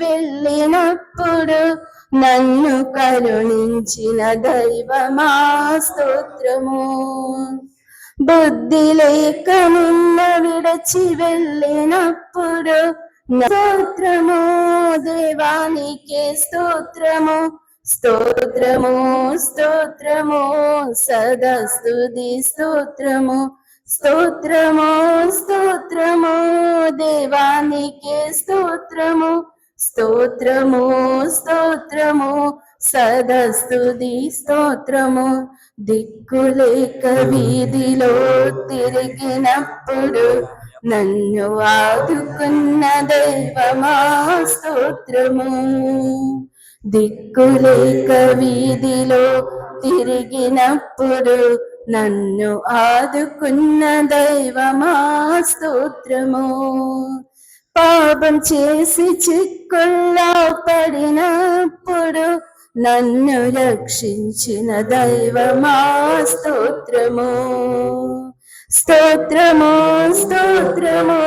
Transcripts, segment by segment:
వెళ్ళినప్పుడు నన్ను కరుణించిన దైవమా స్తోత్రము. బుద్ధి లేక నిన్న విడచి వెళ్ళినప్పుడు స్తోత్రము. దేవానికి స్తోత్రము స్తోత్రము స్తోత్రము సదా స్తుతి స్తోత్రము స్తోత్రము స్తోత్రము దేవానికి స్తోత్రము స్తోత్రము స్తోత్రము సదా స్తుతి స్తోత్రము. దిక్కులేక వీధిలో తిరిగినప్పుడు నన్ను ఆదుకున్న దైవమా స్తోత్రము. దిక్కులేక వీధిలో తిరిగినప్పుడు నన్ను ఆదుకున్న దైవమా స్తోత్రము. పాపం చేసి చిక్కుల్లో పడినప్పుడు నన్ను రక్షించిన దైవమా స్తోత్రము. స్తోత్రము స్తోత్రము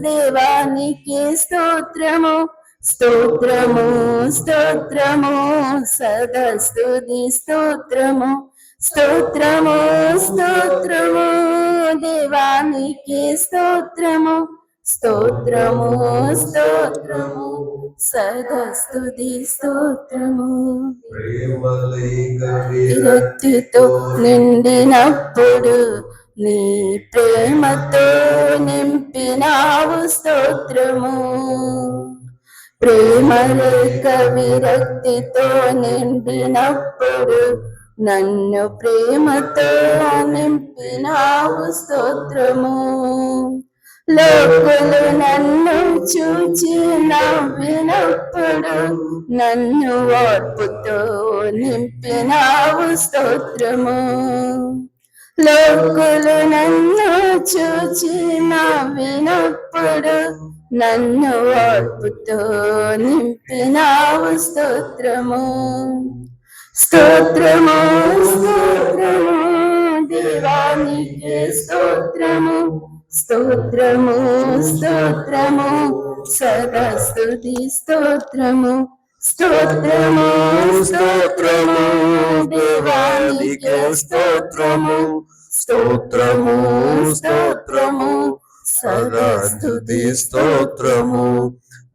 దేవానికి స్తోత్రము స్తోత్రము స్తోత్రము సదా స్తుతి స్తోత్రము స్తోత్రము స్తోత్రము దేవానికి స్తోత్రము స్తోత్రము స్తోత్రము సదా స్తుతి స్తోత్రము. విరక్తితో నిండినప్పుడు నీ ప్రేమతో నింపినావు స్తోత్రము. ప్రేమ లేక విరక్తితో నిండినప్పుడు నన్ను ప్రేమతో నింపినావు స్తోత్రము. లోకులు నన్ను చూచి నవ్వినప్పుడు నన్ను ఓర్పుతో నింపినావు స్తోత్రము. లోకులు నన్ను చూచి నవ్వినప్పుడు నన్ను ఓర్పుతో నింపినావు స్తోత్రము. స్తోత్రము స్తోత్రము దేవానికి స్తోత్రము స్తోత్రము స్తోత్రము సదా స్తుతి స్తోత్రము స్తోత్రము స్తోత్రము దేవానికి స్తోత్రము స్తోత్రము స్తోత్రము సదా స్తుతి స్తోత్రము.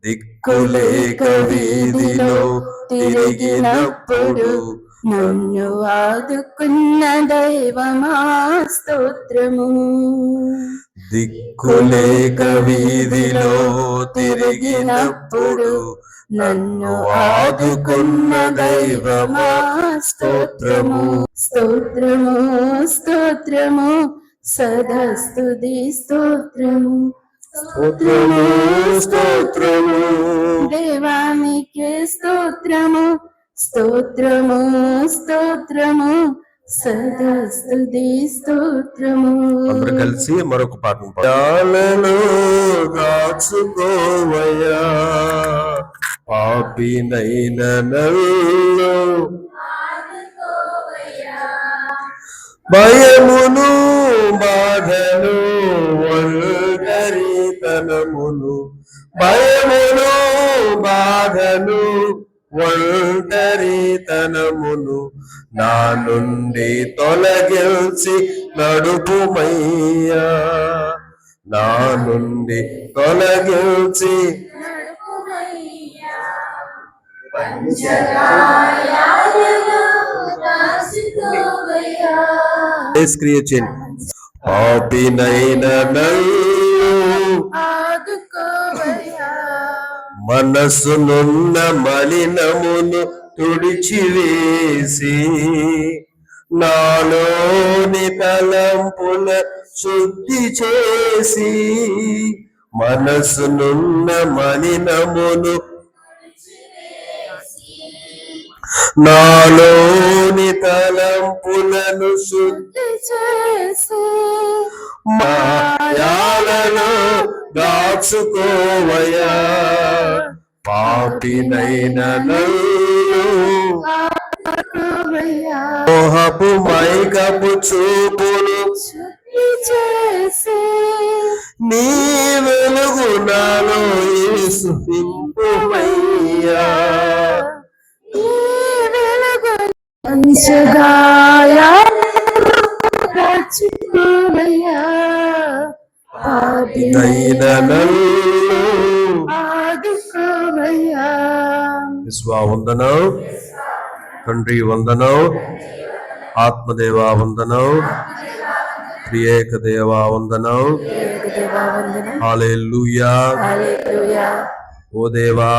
దిక్కులేక వీధిలో తిరిగినప్పుడు నన్ను ఆదుకున్న దైవమా స్తోత్రము. దిక్కులేక వీధిలో తిరిగినప్పుడు నన్ను ఆదుకున్న దైవమా స్తోత్రము స్తోత్రము స్తోత్రము సదా స్తుతి స్తోత్రము స్తోత్రము స్తోత్రము దేవానికి స్తోత్రము స్తోత్రము స్తోత్రము సదా స్తుతి స్తోత్రము. అందరూ కలిసి మరొక పాటను దాచుకోవయ్యా పాపినైన నన్ను భయమును బాధను ఒంటరితనమును భయమును బాధను ఒంటరితనమును నా నుండి తొలగించి నడుపుమయ్యా నా నుండి తొలగించి పాపినైన మనసునున్న మలినమును తుడిచివేసి నాలోని తలంపుల శుద్ధి చేసి మనసునున్న మలినమును నాలోని తలంపులను శుద్ధి చేసి మాయాలలో దాచుకోవయ్యా పాపినైన మోహపు మైకపు చూపును చేసి నీ వెలుగు నాలో యేసునింప విషగాయాలను కాచుకోవయ్యా, పాపినైన నన్ను ఆదుకోవయ్యా. విశ్వా వందనం, తండ్రి వందనం, ఆత్మదేవా వందనం, త్రియేక దేవా వందనం. హల్లెలూయా. ఓ దేవా,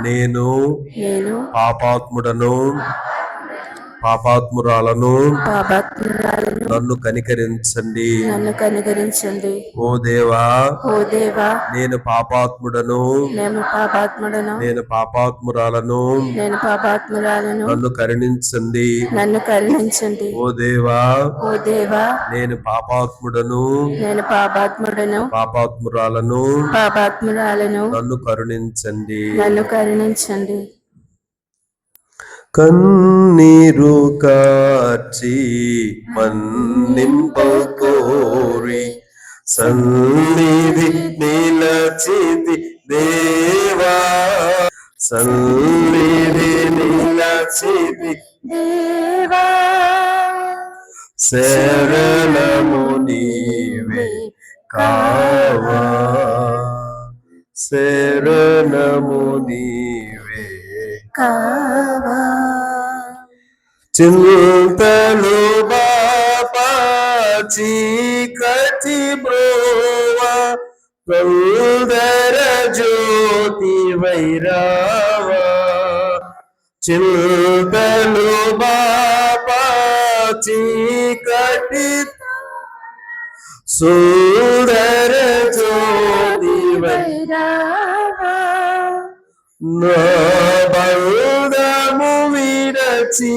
నేను పాపాత్మురాలను, నన్ను కనికరించండి. ఓ దేవా, నేను పాపాత్ముడను, నేను పాపాత్మురాలను, నన్ను కరుణించండి. ఓ దేవా, నేను పాపాత్ముడను, పాపాత్మురాలను, నన్ను కరుణించండి. కన్నీరు కార్చి మన్నింపకోరి సన్నిధి నిలచితి దేవా, సన్నిధి నిలచితి దేవా, శరణము నీవే కావా, శరణము నీవే కావా. చింతలు బాపా చీకటి బ్రోవా, సుందర జ్యోతి వైరావా. చింతలు బాపా చీకటి సుందర జ్యోతి వైరావా. నా బంధము విరచి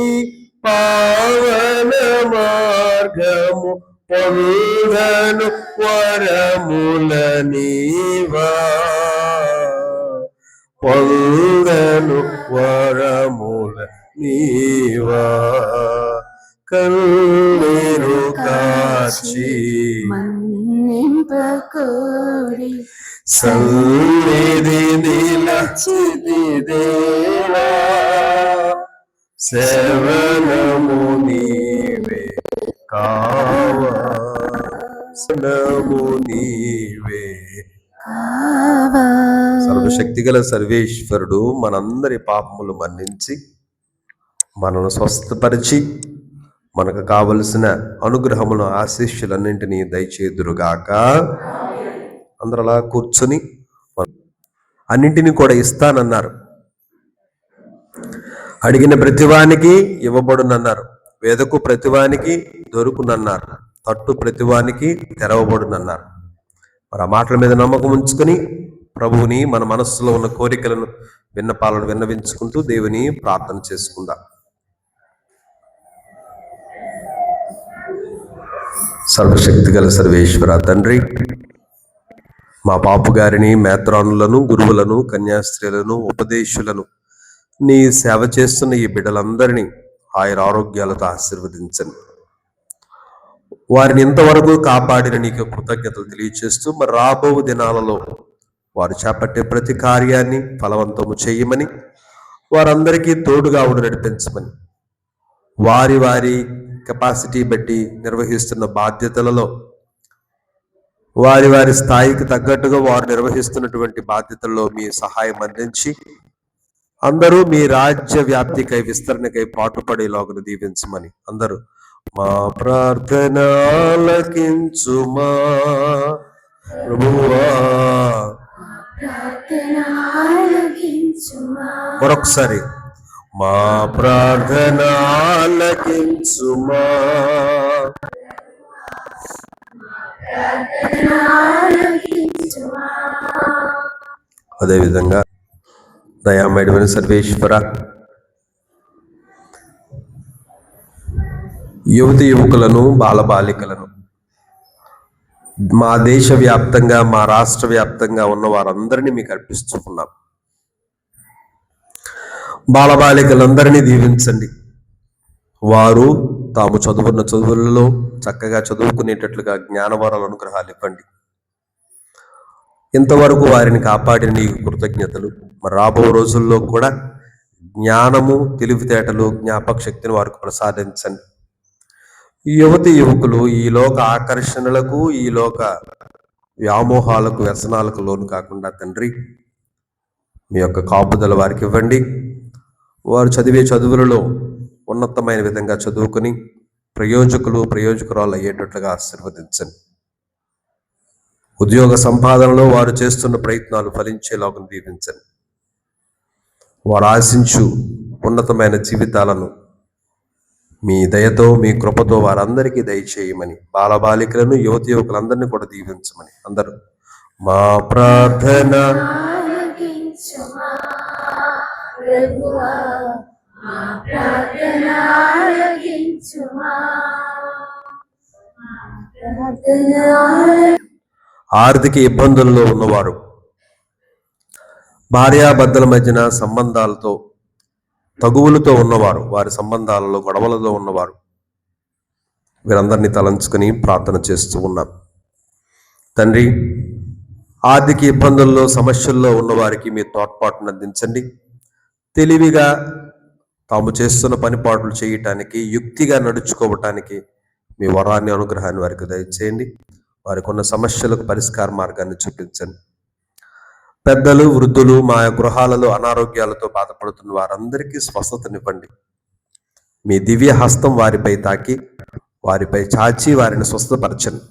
పావన మార్గము పొందను వరముల నీవా, పొందను వరముల నీవా. కన్నీరు కాచి మన్నింపకోరి సన్నిధి నిలచితి దేవా, శరణము నీవే కావా, శరణము నీవే కావా. సర్వశక్తిగల సర్వేశ్వరుడు మనందరి పాపములు మన్నించి మనను స్వస్థపరిచి మనకు కావలసిన అనుగ్రహమును ఆశీస్సులన్నింటినీ దయచేదురుగాక. అందరూ అలా కూర్చొని అన్నింటినీ కూడా ఇస్తానన్నారు. అడిగిన ప్రతివానికి ఇవ్వబడునన్నారు, వేదకు ప్రతివానికి దొరుకునన్నారు, తట్టు ప్రతివానికి తెరవబడునన్నారు. మరి ఆ మాటల మీద నమ్మకం ఉంచుకొని ప్రభువుని మన మనస్సులో ఉన్న కోరికలను విన్నపాలను విన్నవించుకుంటూ దేవుని ప్రార్థన చేసుకుందాం. సర్వశక్తి గల సర్వేశ్వర తండ్రి, మా పాపు గారిని, మేత్రానులను, గురువులను, కన్యాస్త్రీలను, ఉపదేశులను, నీ సేవ చేస్తున్న ఈ బిడ్డలందరినీ ఆయుర ఆరోగ్యాలతో ఆశీర్వదించండి. వారిని ఇంతవరకు కాపాడిన నీకు కృతజ్ఞతలు తెలియచేస్తూ మరి రాబో దినాలలో వారు చేపట్టే ప్రతి కార్యాన్ని ఫలవంతము చేయమని, వారందరికీ తోడుగా ఉండి నడిపించమని, వారి వారి కెపాసిటీ బట్టి నిర్వహిస్తున్న బాధ్యతలలో వారి వారి స్థాయికి తగ్గట్టుగా వారు నిర్వహిస్తున్నటువంటి బాధ్యతల్లో మీ సహాయం అందించి అందరూ మీ రాజ్య వ్యాప్తికై విస్తరణకై పాటుపడేలాగును దీవించమని అందరూ మా ప్రార్థన ఆలకించుమా ప్రభువా. మరొకసారి మా ప్రార్థన ఆలకించుమా. అదేవిధంగా దయామయుడైన సర్వేశ్వర, యువతి యువకులను, బాలబాలికలను మా దేశ వ్యాప్తంగా, మా రాష్ట్ర వ్యాప్తంగా ఉన్న వారందరినీ మీకు అర్పిస్తున్నాం. బాలబాలికలందరినీ దీవించండి. వారు తాము చదువున్న చదువులలో చక్కగా చదువుకునేటట్లుగా జ్ఞానవరాల అనుగ్రహాలు ఇవ్వండి. ఇంతవరకు వారిని కాపాడిన నీకు కృతజ్ఞతలు. మరి రాబో రోజుల్లో కూడా జ్ఞానము, తెలివితేటలు, జ్ఞాపక శక్తిని వారికి ప్రసాదించండి. యువతి యువకులు ఈ లోక ఆకర్షణలకు, ఈ లోక వ్యామోహాలకు, వ్యసనాలకు లోను కాకుండా తండ్రి మీ యొక్క కాపుదల వారికి ఇవ్వండి. వారు చదివే చదువులలో ఉన్నతమైన విధంగా చదువుకుని ప్రయోజకురాలు అయ్యేటట్లుగా ఆశీర్వదించండి. ఉద్యోగ సంపాదనలో వారు చేస్తున్న ప్రయత్నాలు ఫలించేలాగా దీవించండి. వారు ఆశించు ఉన్నతమైన జీవితాలను మీ దయతో, మీ కృపతో వారందరికీ దయచేయమని, బాలబాలికలను, యువతి యువకులందరినీ కూడా దీవించమని అందరూ మా ప్రార్థన ఆలకించుమా ప్రభువా, మా ప్రార్థన ఆలకించుమా, మా ప్రార్థన ఆర్థిక ఇబ్బందుల్లో ఉన్నవారు, భార్యాభర్తల మధ్యన సంబంధాలతో తగువులతో ఉన్నవారు, వారి సంబంధాలలో గొడవలతో ఉన్నవారు, వీరందరినీ తలంచుకొని ప్రార్థన చేస్తూ ఉన్నాం. తండ్రి, ఆర్థిక ఇబ్బందుల్లో, సమస్యల్లో ఉన్నవారికి మీ తోడ్పాటును అందించండి. తెలివిగా తాము చేస్తున్న పనిపాట్లు చేయటానికి, యుక్తిగా నడుచుకోవటానికి మీ వరాన్ని, అనుగ్రహాన్ని వారికి దయచేయండి. వారికి ఉన్న సమస్యలకు పరిష్కార మార్గాన్ని చూపించండి. పెద్దలు, వృద్ధులు, మా గృహాలలో అనారోగ్యాలతో బాధపడుతున్న వారందరికీ స్వస్థతనివ్వండి. మీ దివ్య హస్తం వారిపై తాకి, వారిపై చాచి వారిని స్వస్థపరచండి.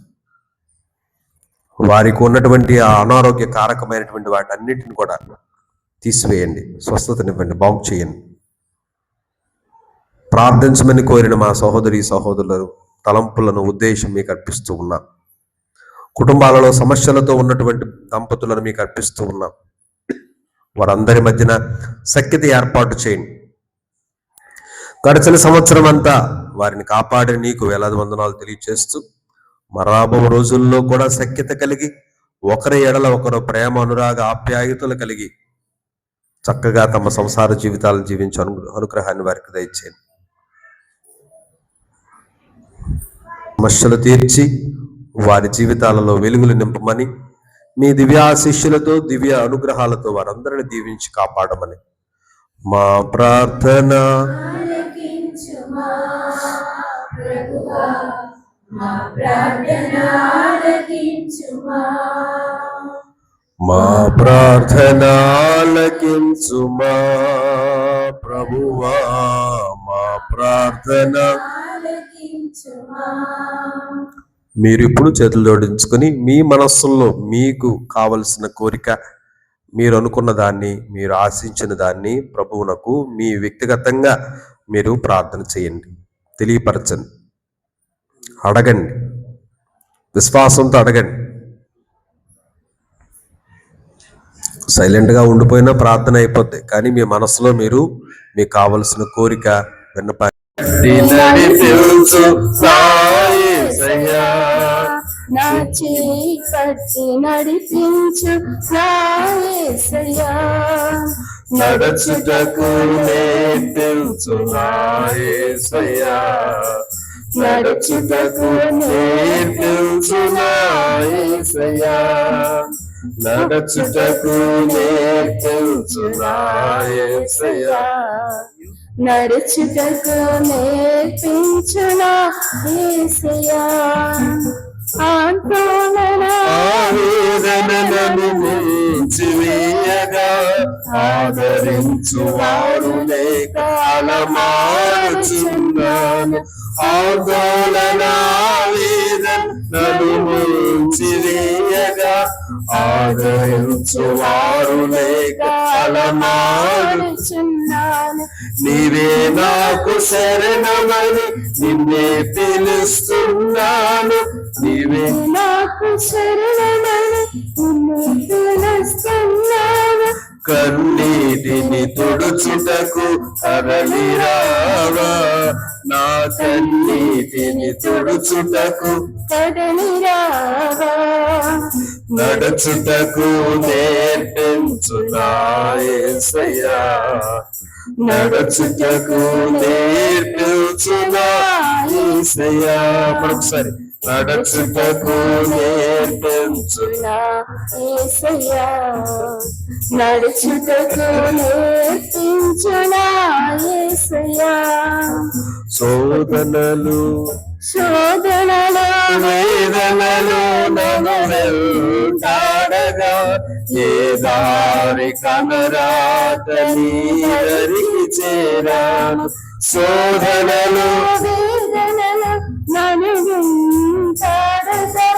వారికి ఉన్నటువంటి ఆ అనారోగ్య కారకమైనటువంటి వాటన్నిటిని కూడా తీసివేయండి, స్వస్థతనివ్వండి, బాగు చేయండి. ప్రార్థించమని కోరిన మా సహోదరి సహోదరులను తలంపులను, ఉద్దేశం మీకు అర్పిస్తూ ఉన్నాం. కుటుంబాలలో సమస్యలతో ఉన్నటువంటి దంపతులను మీకు అర్పిస్తూ ఉన్నాం. వారందరి మధ్యన సఖ్యత ఏర్పాటు చేయండి. గడిచిన సంవత్సరం అంతా వారిని కాపాడి నీకు వేలాది వందనాలు తెలియచేస్తూ, రాబో రోజుల్లో కూడా సఖ్యత కలిగి, ఒకరి ఎడల ఒకరు ప్రేమ, అనురాగ, ఆప్యాయతలు కలిగి చక్కగా తమ సంసార జీవితాలను జీవించే అనుగ్రహాన్ని వారికి దయచేయండి. సమస్యలు తీర్చి వారి జీవితాలలో వెలుగులు నింపమని, మీ దివ్యాశిష్యులతో, దివ్య అనుగ్రహాలతో వారందరిని దీవించి కాపాడమని మా ప్రార్థన. ఆలకించుమా ప్రభువా, మా ప్రార్థన ఆలకించుమా, మా ప్రార్థన ఆలకించుమా ప్రభువా, మా ప్రార్థన ఆలకించుమా. మీరు ఇప్పుడు చేతులు జోడించుకొని మీ మనస్సుల్లో మీకు కావలసిన కోరిక, మీరు అనుకున్న దాన్ని, మీరు ఆశించిన దాన్ని ప్రభువునకు మీ వ్యక్తిగతంగా మీరు ప్రార్థన చేయండి, తెలియపరచండి, అడగండి, విశ్వాసంతో అడగండి. సైలెంట్గా ఉండిపోయినా ప్రార్థన అయిపోద్ది, కానీ మీ మనసులో మీరు మీకు కావలసిన కోరిక విన్నప నా చేయి పట్టి నడిపించు నా యేసయ్యా, నడుచుటకు నేర్పించు నా యేసయ్యా, నడుచుటకు నేర్పించు నా యేసయ్యా, నడుచుటకు నేర్పించు నా యేసయ్యా, నడుచుటకు నేర్పించు నా యేసయ్యా. ఆవేదనలను ముంచివేయగా ఆదరించు వారు లేక అలమారుచున్నాను. ఆందోళన ఆవేదనలను ముంచివేయగా ఆదరించు వారు లేక అలమారుచున్నాను. నీవే నాకు శరణమని నిన్నే పిలుస్తున్నాను, నీవే నాకు శరణమని నిన్నే పిలుస్తున్నాను. కన్నీటిని తుడుచుటకు కదలిరావా, నా కన్నీటిని తుడుచుటకు కదలిరావా. నడుచుటకు నేర్పించు నా యేసయ్యా, నడుచుటకు నేర్పించు నా యేసయ్యా. మరొకసారి నడుచుటకు నేర్పించు నా యేసయ్యా, నడుచుటకు నేర్పించు నా యేసయ్యా. శోధనలు శోధనలో వేదనలు నన్ను వెంటాడగా, ఏ దారి కనరాక నీ దరికి చేరాను. శోధనలు వేదనలో నన్ను వెంటాడగా,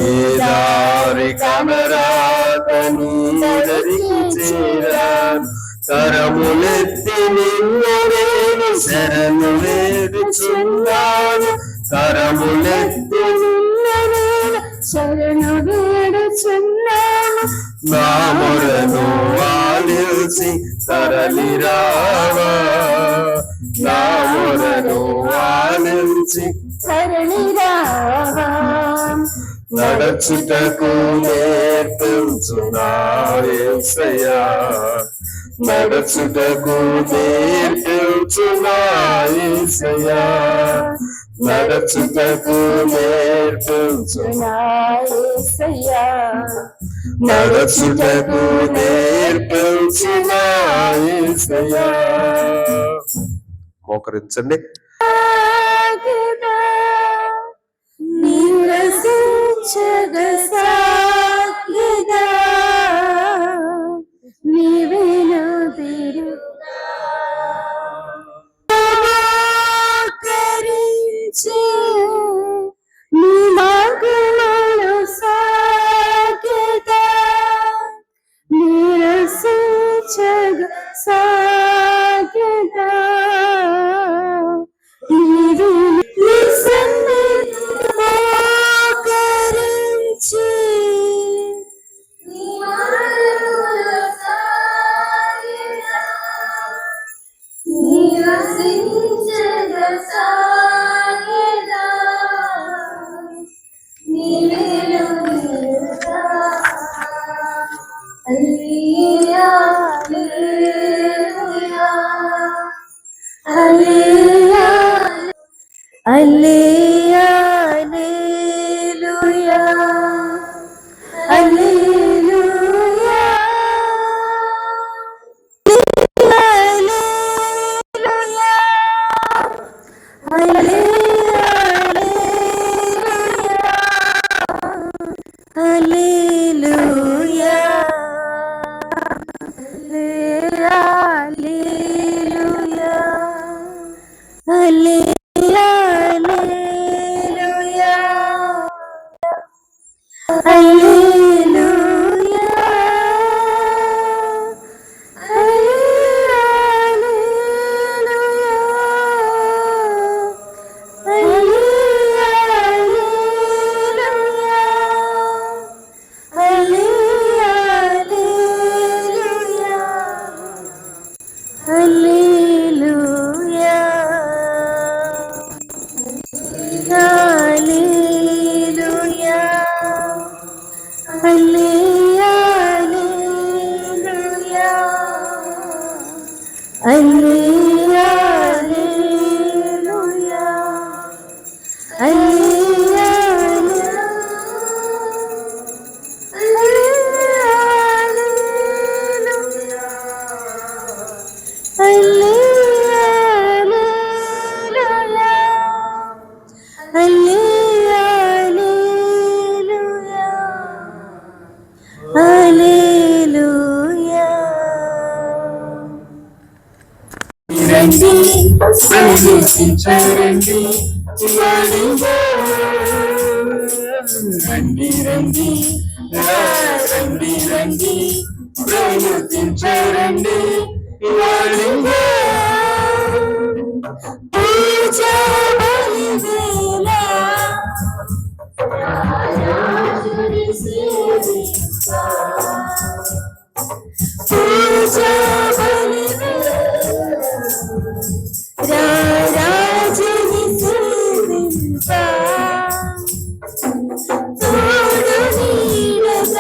ఏ దారి కనరాక నీ దరికి చేరాను. కరములెత్తి నిన్ను నేను శరణు వేడుచున్నాను, కరములెత్తి నిన్ను నేను శరణు వేడుచున్నాను. నా మొరను ఆలించి తరలిరావా, నా మొరను ఆలించి తరలిరావా. నడుచుటకు నేర్పించు నా యేసయ్యా, నడుచుటకు నేర్పించు నా యేసయ్యా, నడుచుటకు నేర్పించు నా యేసయ్యా, నడుచుటకు నేర్పించు నా యేసయ్యా. మోకరించండి. నిరసించగసాగిదా నీవేనా తిరుగా కరించి నీ మార్గములో సాగిదా, నిరసించగసాగిదా Alleluia, alleluia, alleluia, alleluia, alleluia. సన్నిధించరండి రండి రండి రండి రండి ప్రయత్నించరండి పూజా బలివేళ రాజుని సేవించా, పూజా బలివేళ రాజుని సేవించా, తోడు నీడగా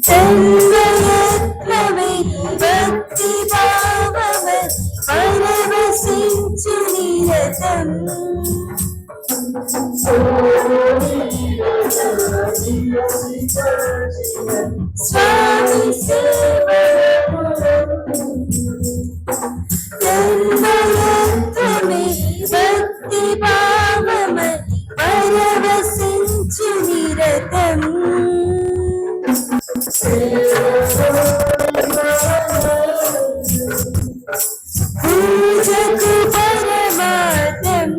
తన్మయత్వమై భక్తి భావమై పరవశించు నిరతం. స్వామి తన్మయత్వమై భక్తి భావమై పరవశించు నిరతం. పూజకు పరమార్థం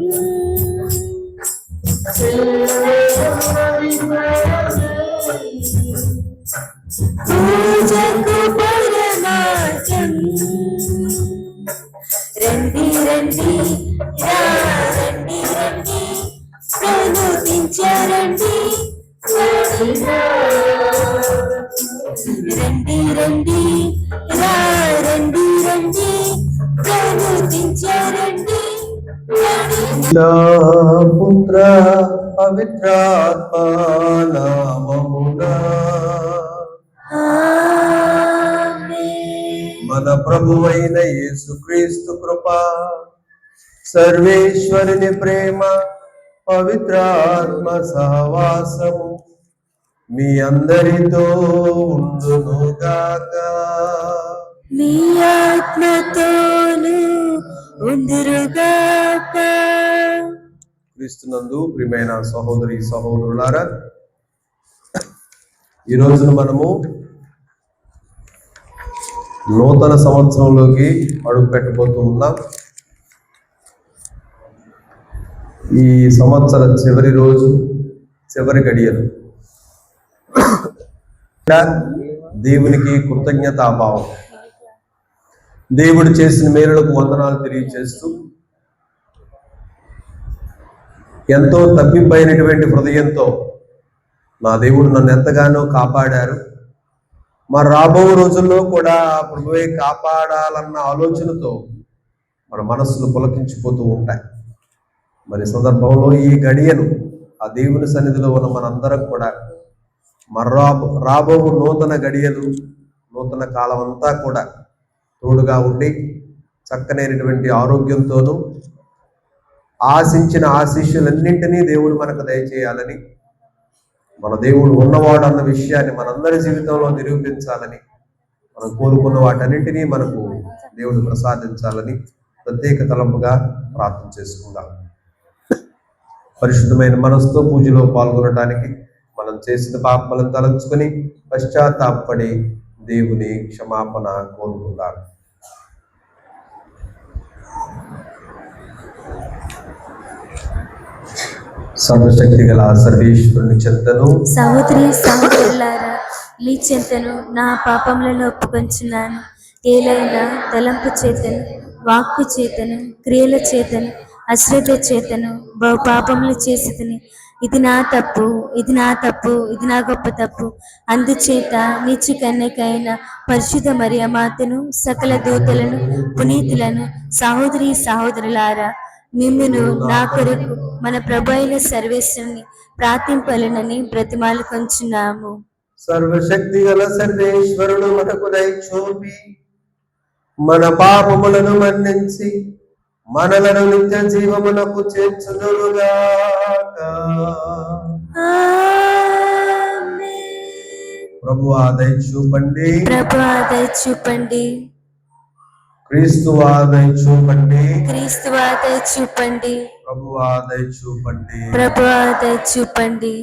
పూజకు పరమార్థం. రండి రండి రా రండి రండి ప్రనుతించరండి. రండి రండి రా రండి రండి ప్రనుతించరండి. పుత్ర పవిత్రాత్మ నామమునా మన ప్రభువైన యేసుక్రీస్తు కృప, సర్వేశ్వరుని ప్రేమ, పవిత్రాత్మ సహవాసము మీ అందరితో ఉండునుగాక. మీ ఆత్మతోను ఉందురుగాక. క్రీస్తునందు ప్రియమైన సహోదరి సహోదరులారా, ఈ రోజున మనము నూతన సంవత్సరంలోకి అడుగు పెట్టబోతూ ఉన్నాం. ఈ సంవత్సర చివరి రోజు, చివరి గడియలు. దేవునికి కృతజ్ఞతాభావం, దేవుడు చేసిన మేలులకు వందనాలు తెలియజేస్తూ, ఎంతో తప్పిపోయినటువంటి హృదయంతో నా దేవుడు నన్ను ఎంతగానో కాపాడారు, మరి రాబో రోజుల్లో కూడా ప్రభువే కాపాడాలన్న ఆలోచనతో మన మనస్సులు పులకించిపోతూ ఉంటాయి. మరి సందర్భంలో ఈ గడియను ఆ దేవుని సన్నిధిలో ఉన్న మనందరం కూడా రాబో నూతన గడియలు, నూతన కాలం అంతా కూడా తోడుగా ఉండి చక్కనైనటువంటి ఆరోగ్యంతోనూ ఆశించిన ఆశీస్సులన్నింటినీ దేవుడు మనకు దయచేయాలని, మన దేవుడు ఉన్నవాడు అన్న విషయాన్ని మనందరి జీవితంలో నిరూపించాలని, మనం కోరుకున్న వాటన్నింటినీ మనకు దేవుడు ప్రసాదించాలని ప్రత్యేక తలంపుగా ప్రార్థన చేసుకుందాం. పరిశుద్ధమైన మనసుతో పూజలో పాల్గొనడానికి మనం చేసిన పాపలను తలంచుకొని పశ్చాత్తాపడి దేవుని క్షమాపణ కోరుకుందాం. సర్వశక్తి గల సర్వేశ్వరుని చెంతను, సహోదరి సహోదరులారా, మీ చెంతను నా పాపములను ఒప్పుకొంచున్నాను. ఏలైనా తలంపు చేతను, వాక్కు చేతను, క్రియల చేతను, అశ్రద్ధ చేతను బహు పాపములు చేసితిని. ఇది నా తప్పు, ఇది నా తప్పు, ఇది నా గొప్ప తప్పు. అందుచేత నీచు కన్యకైన పరిశుద్ధ మరియ మాతను, సకల దూతలను, పునీతులను, సహోదరి సహోదరులారా, మిమ్మును నా కొరకు మన ప్రభు అయిన సర్వేశ్వరుని ప్రార్థింపలనని బ్రతిమాలు కొంచున్నాము. సర్వశక్తి గల సర్వేశ్వరుడు మనకు దయచూపి మన పాపములను మన్నించి మనలను నిత్య జీవమునకు చేర్చుదురుగాక. ప్రభువా దయచూపండి, ప్రభువా దయచూపండి, క్రీస్తువా దయచూపండి, క్రీస్తువా దయచూపండి, ప్రభువా దయచూపండి, ప్రభువా దయచూపండి.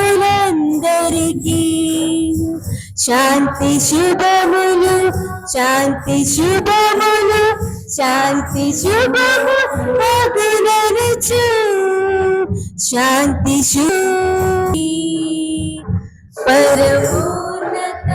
భూజనులందరికీ శాంతి శుభములు, శాంతి శుభములు, శాంతి శుభములు, శాంతి శుభి పరమోన్నత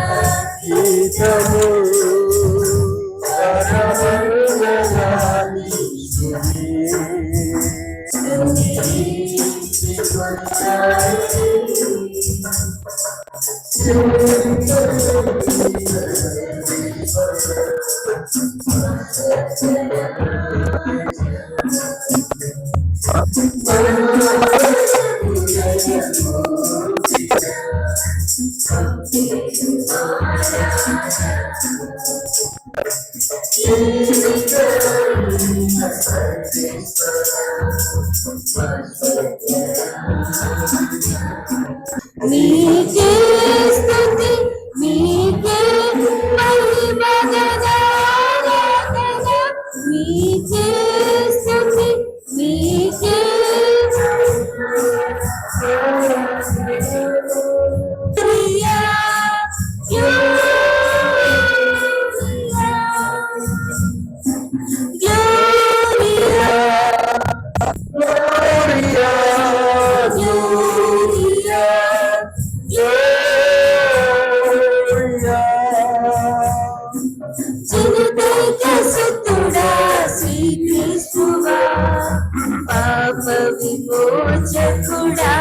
మీకే స్తుతి, మీకే మహిమ గణారాధన, మీకే స్తుతి, మీకే ప్రియా, జనకైక సుతుడా శ్రీక్రీస్తువా, పాప విమోచకుడా,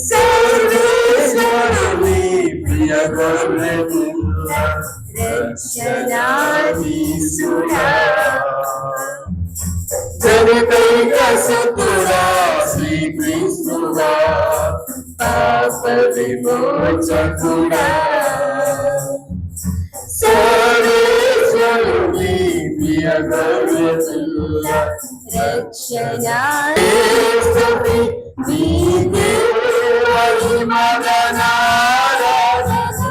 సర్వేశ్వరుని ప్రియ గొర్రెపిల్ల, రక్షణాధీశుడా, జనకైక సుతుడా శ్రీక్రీస్తువా, పాప విమోచకుడా, సర్వేశ్వరుని ప్రియ గొర్రెపిల్ల, రక్షణాధీశుని, మీకే మహిమ గణారాధన,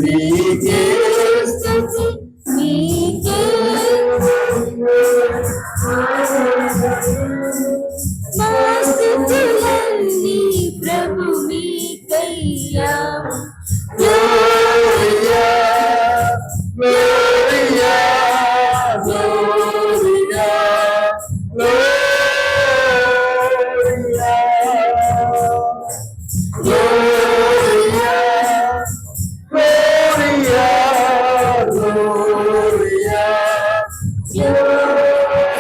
మీకే స్తుతి, మీకే మా స్తుతులన్నీ ప్రభు మీకయ్యా. Gloria, gloria, gloria, gloria, gloria, gloria, gloria,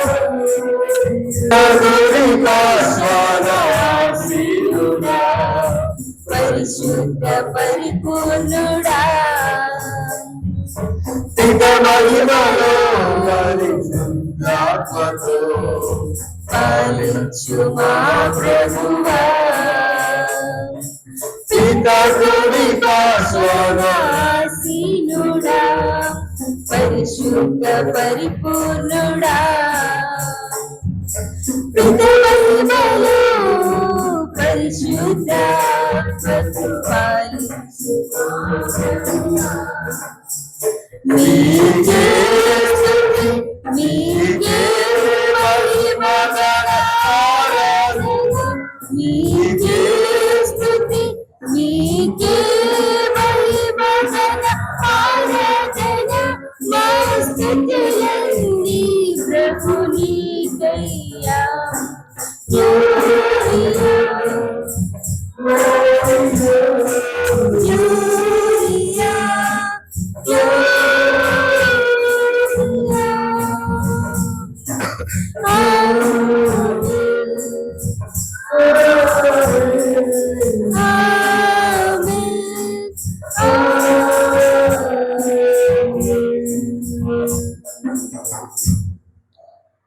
పరిశుద్ధ పరిపూర్ణుడా, మహిమలో పరిశుద్ధాత్మతో పాలించు మా ప్రభువా, పితకుడి పార్శ్వనాసీనుడా, పరిశుద్ధ పరిపూర్ణుడా, పిత మహిమలో పరిశుద్ధాత్మతో పాలించు మా ప్రభువా. మీకే స్తుతి, మీకే మహిమ గణారాధన, మీకే స్తుతి, మీకే మహిమ గణారాధన, మా స్తుతులన్నీ ప్రభు నీకయ్యా. గ్లోరియా, గ్లోరియా,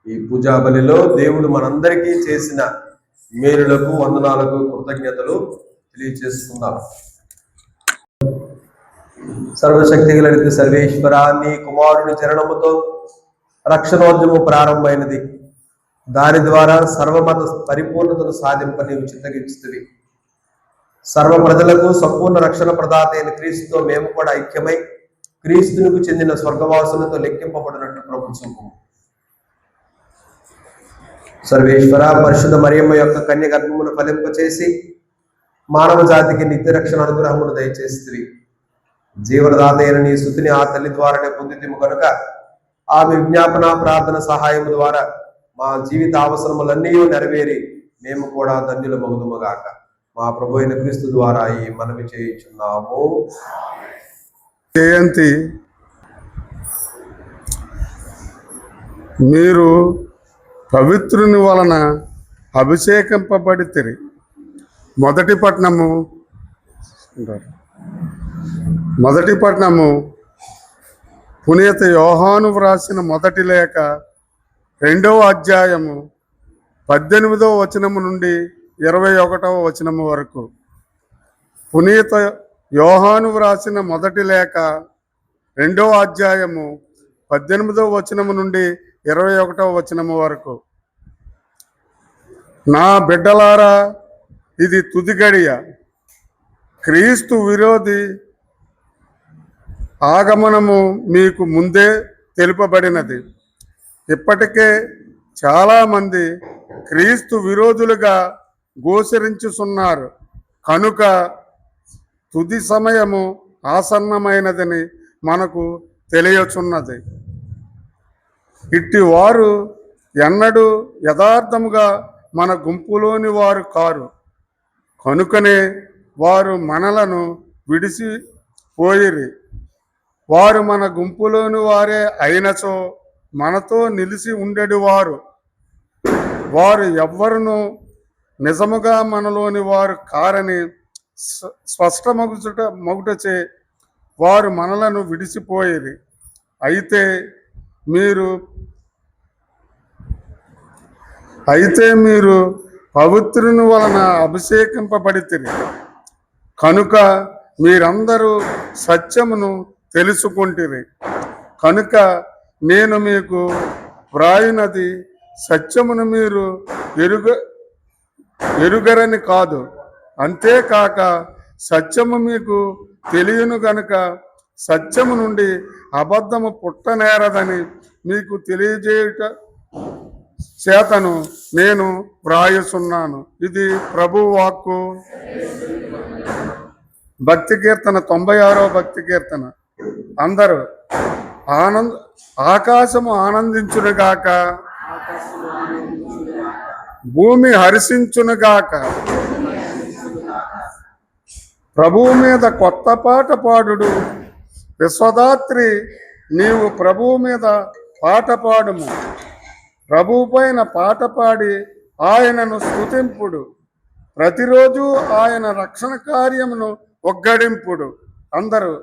ఈ పూజా బలిలో దేవుడు మనందరికీ చేసిన మేలులకు, వందనాలకు కృతజ్ఞతలు తెలియచేసుకుందాం. సర్వశక్తి కలిగిన సర్వేశ్వర, నీ కుమారుని చరణముతో రక్షణోద్యమం ప్రారంభమైనది. దాని ద్వారా సర్వమత పరిపూర్ణతను సాధింప నీవు చిత్తగించుతుంది. సర్వ ప్రజలకు సంపూర్ణ రక్షణ ప్రదాత అయిన క్రీస్తుతో మేము కూడా ఐక్యమై క్రీస్తునికి చెందిన స్వర్గవాసులతో లెక్కింపబడినట్టు ప్రభు చూపు. సర్వేశ్వర, పరిశుద్ధ మరియమ్మ యొక్క కన్య గర్భమును ఫలింపచేసి మానవ జాతికి నిత్య రక్షణ అనుగ్రహమును దయచేస్తుంది. జీవనదాత అయిన నీ స్తుతిని ఆ తల్లి ద్వారానే పొందితిము కనుక ఆమె విజ్ఞాపన ప్రార్థన సహాయం ద్వారా మా జీవిత అవసరములన్నీ నెరవేరి మేము కూడా ధన్యుల మగుదుముగాక. మా ప్రభు అయిన క్రీస్తు ద్వారా ఈ మనవి చేయుచున్నాము. జయంతి, మీరు పవిత్రుని వలన అభిషేకింపబడితిరి. మొదటి పట్టణము పునీత యోహాను వ్రాసిన మొదటి లేఖ 2వ అధ్యాయము 18వ వచనము నుండి 21వ వచనము వరకు. పునీత యోహాను వ్రాసిన మొదటి లేఖ 2వ అధ్యాయము 18వ వచనము నుండి 21వ వచనము వరకు. నా బిడ్డలారా, ఇది తుది గడియ. క్రీస్తు విరోధి ఆగమనము మీకు ముందే తెలుపబడినది. ఇప్పటికే చాలామంది క్రీస్తు విరోధులుగా గోచరించుచున్నారు. కనుక తుది సమయము ఆసన్నమైనదని మనకు తెలియచున్నది. ఇట్టి వారు ఎన్నడూ యథార్థముగా మన గుంపులోని వారు కారు. కనుకనే వారు మనలను విడిచిపోయిరి. వారు మన గుంపులోని వారే అయినచో మనతో నిలిచి ఉండేది వారు. వారు ఎవ్వరును నిజముగా మనలోని వారు కారని స్పష్టమగుటచే వారు మనలను విడిచిపోయేది. అయితే మీరు పవిత్రుని వలన అభిషేకింపబడితిరి కనుక మీరందరూ సత్యమును తెలుసుకుంటిరి. కనుక నేను మీకు వ్రాయినది సత్యమును మీరు ఎరుగరని కాదు, అంతేకాక సత్యము మీకు తెలియను గనుక సత్యము నుండి అబద్ధము పుట్టనేరదని మీకు తెలియజేయుట చేతను నేను వ్రాయుచున్నాను. ఇది ప్రభు వాక్కు. భక్తి కీర్తన 96వ భక్తి కీర్తన. అందరూ ఆకాశము ఆనందించునుగాక, భూమి హర్షించునుగాక. ప్రభువు మీద కొత్త పాట పాడుడు. విశ్వదాత్రి, నీవు ప్రభువు మీద పాట పాడుము. ప్రభువు పైన పాట పాడి ఆయనను స్తుతింపుడు. ప్రతిరోజు ఆయన రక్షణ కార్యమును ఒగ్గడింపుడు. అందరూ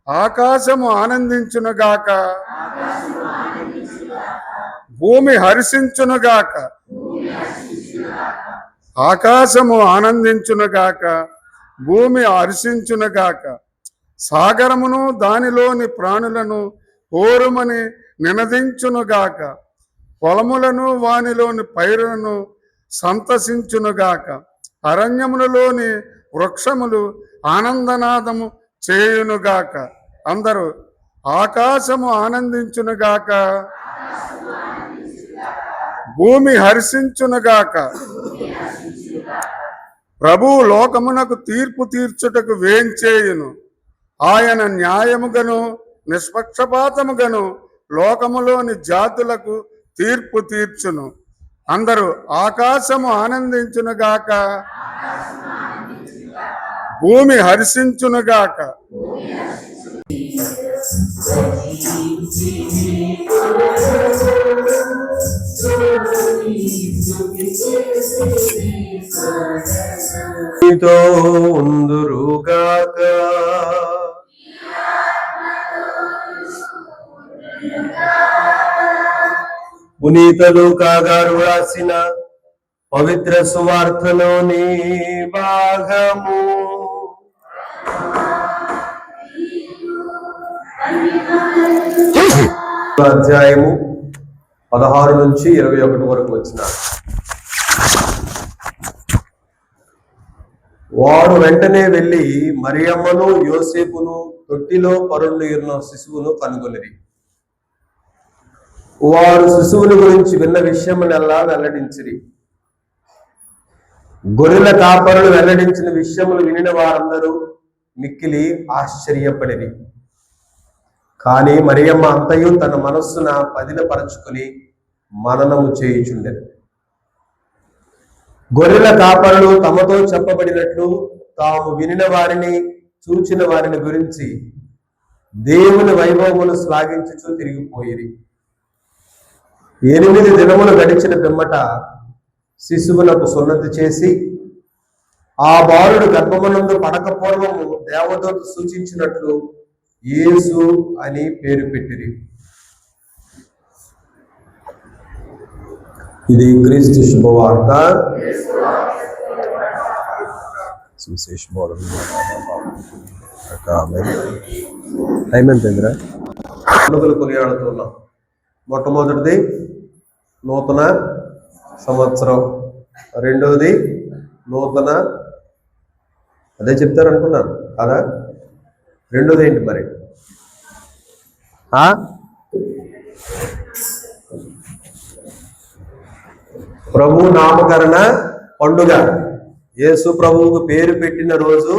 ఆకాశము ఆనందించునుగాక, భూమి హర్షించునుగాక. ఆకాశము ఆనందించునుగాక, భూమి హర్షించునుగాక. సాగరమును దానిలోని ప్రాణులను ఓరుమని నినదించునుగాక. పొలములను వానిలోని పైరులను సంతసించునుగాక. అరణ్యములలోని వృక్షములు ఆనందనాదము చేయునుగాక. అందరూ ఆకాశము ఆనందించునుగాక, భూమి హర్షించునుగాక. ప్రభువు లోకమునకు తీర్పు తీర్చుటకు వేంచేయును. ఆయన న్యాయముగను నిష్పక్షపాతముగను లోకములోని జాతులకు తీర్పు తీర్చును. అందరూ ఆకాశము ఆనందించునుగాక, భూమి హర్షించునుగాక. నీతో ఉందురుగాక, పునీత లూకా గారు రాసిన పవిత్ర సువార్తలోని భాగము. అధ్యాయము 16 నుంచి 21 వరకు వచ్చిన. వాడు వెంటనే వెళ్ళి మరియమ్మను యోసేపును తొట్టిలో పరుండున్న శిశువును కనుగొనిరి. వారు శిశువుని గురించి విన్న విషయమునెల్లా వెల్లడించిరి. గొర్రెల కాపరులు వెల్లడించిన విషయములు వినిన వారందరూ మిక్కిలి ఆశ్చర్యపడిరి. కానీ మరియమ్మ అంతయు తన మనస్సున పదిలపరచుకుని మననము చేయుచుండెను. గొర్రెల కాపరులు తమతో చెప్పబడినట్లు తాము వినిన వారిని చూచిన వారిని గురించి దేవుని వైభవమును శ్లాఘించుచూ తిరిగిపోయిరి. 8 దినములు గడిచిన పిమ్మట శిశువునకు సున్నతి చేసి ఆ బాలుడు గర్భమునందు పడక పూర్వము దేవదూత సూచించినట్లు యేసు అని పేరు పెట్టిరి. ఇది క్రీస్తు శుభవార్త. సువిశేష బోధన. టైం ఎంత ఇంద్ర? పండుగలు కొనియాడుతున్నాం. మొట్టమొదటిది నూతన సంవత్సరం, రెండవది నూతన, అదే చెప్తారనుకున్నాను కదా. రెండోది ఏంటి మరి? ప్రభు నామకరణ పండుగ. యేసు ప్రభువుకు పేరు పెట్టిన రోజు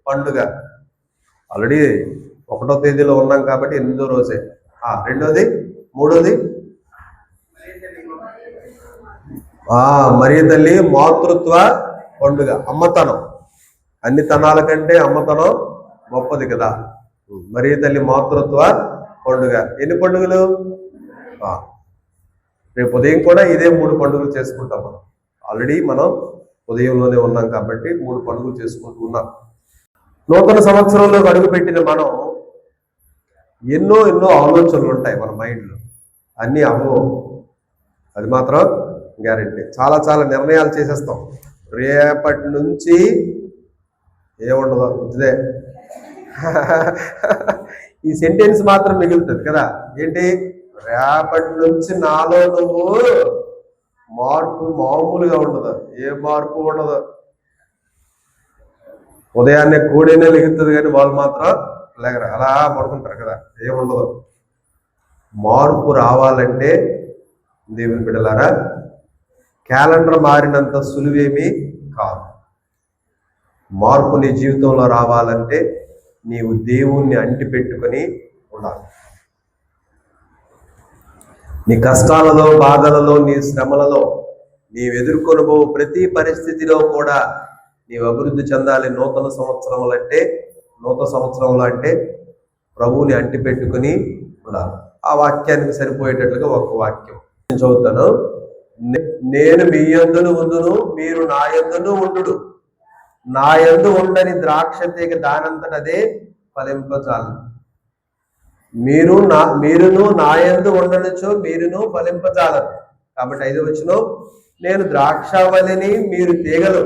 పండుగ. ఆల్రెడీ 1వ తేదీలో ఉన్నాం కాబట్టి 8వ రోజే. రెండోది, మూడోది మరియ తల్లి మాతృత్వ పండుగ. అమ్మతనం, అన్ని తనాల కంటే అమ్మతనం గొప్పది కదా. మరియ తల్లి మాతృత్వ పండుగ. ఎన్ని పండుగలు? రేపు ఉదయం కూడా ఇదే 3 పండుగలు చేసుకుంటాం. మనం ఆల్రెడీ మనం ఉదయంలోనే ఉన్నాం కాబట్టి 3 పండుగలు చేసుకుంటూ ఉన్నాం. నూతన సంవత్సరంలోకి అడుగుపెట్టిన మనం ఎన్నో ఆలోచనలు ఉంటాయి మన మైండ్లో. అన్నీ అవ్వవు, అది మాత్రం గ్యారెంటీ. చాలా నిర్ణయాలు చేసేస్తాం. రేపటి నుంచి ఏముండదు, ఇదే ఈ సెంటెన్స్ మాత్రం మిగులుతుంది కదా. ఏంటి? రేపటి నుంచి నాలో నువ్వు మార్పు మామూలుగా ఉండదు, ఏ మార్పు ఉండదు. ఉదయాన్నే కోడైనా లెగుతుంది కానీ వాళ్ళు మాత్రం లేగరు, అలా పడుకుంటారు కదా. ఏముండదు. మార్పు రావాలంటే దేవుని బిడ్డలారా, క్యాలెండర్ మారినంత సులువేమీ కాదు. మార్పు నీ జీవితంలో రావాలంటే నీవు దేవుణ్ణి అంటి పెట్టుకొని ఉండాలి. నీ కష్టాలలో, బాధలలో, నీ శ్రమలలో, నీవు ఎదుర్కొనబో ప్రతి పరిస్థితిలో కూడా నీవు అభివృద్ధి చెందాలి. నూతన సంవత్సరంలో అంటే ప్రభువుని అంటి పెట్టుకుని ఉండాలి. ఆ వాక్యానికి సరిపోయేటట్లుగా ఒక వాక్యం నేను చదువుతాను. నేను మీ యందును ఉందును, మీరు నా యందును ఉండుడు. నా యందు ఉండని ద్రాక్ష తీగ దానంతట అదే ఫలింపచాలు. మీరును నా యందు ఉండనుచో మీరును ఫలింపచాలరు. కాబట్టి 5వ వచనం, నేను ద్రాక్షావళిని, మీరు తీగలు.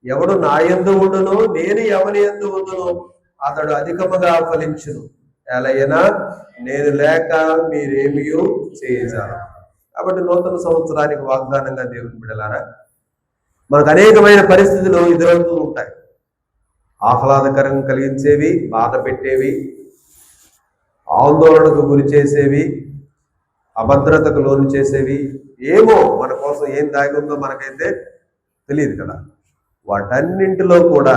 ఎవడు నా యందు ఉండును, నేను ఎవని యందు ఉండును, అతడు అధికముగా ఫలించును. ఎలైనా నేను లేక మీరేమీ చేయజాలరు. కాబట్టి నూతన సంవత్సరానికి వాగ్దానంగా దేవుని బిడ్డలారా, మనకు అనేకమైన పరిస్థితులు ఎదురవుతూ ఉంటాయి. ఆహ్లాదకరం కలిగించేవి, బాధ పెట్టేవి, ఆందోళనకు గురి చేసేవి, అభద్రతకు లోను చేసేవి. ఏమో మన కోసం ఏం దాగి ఉందో మనకైతే తెలియదు కదా. వాటన్నింటిలో కూడా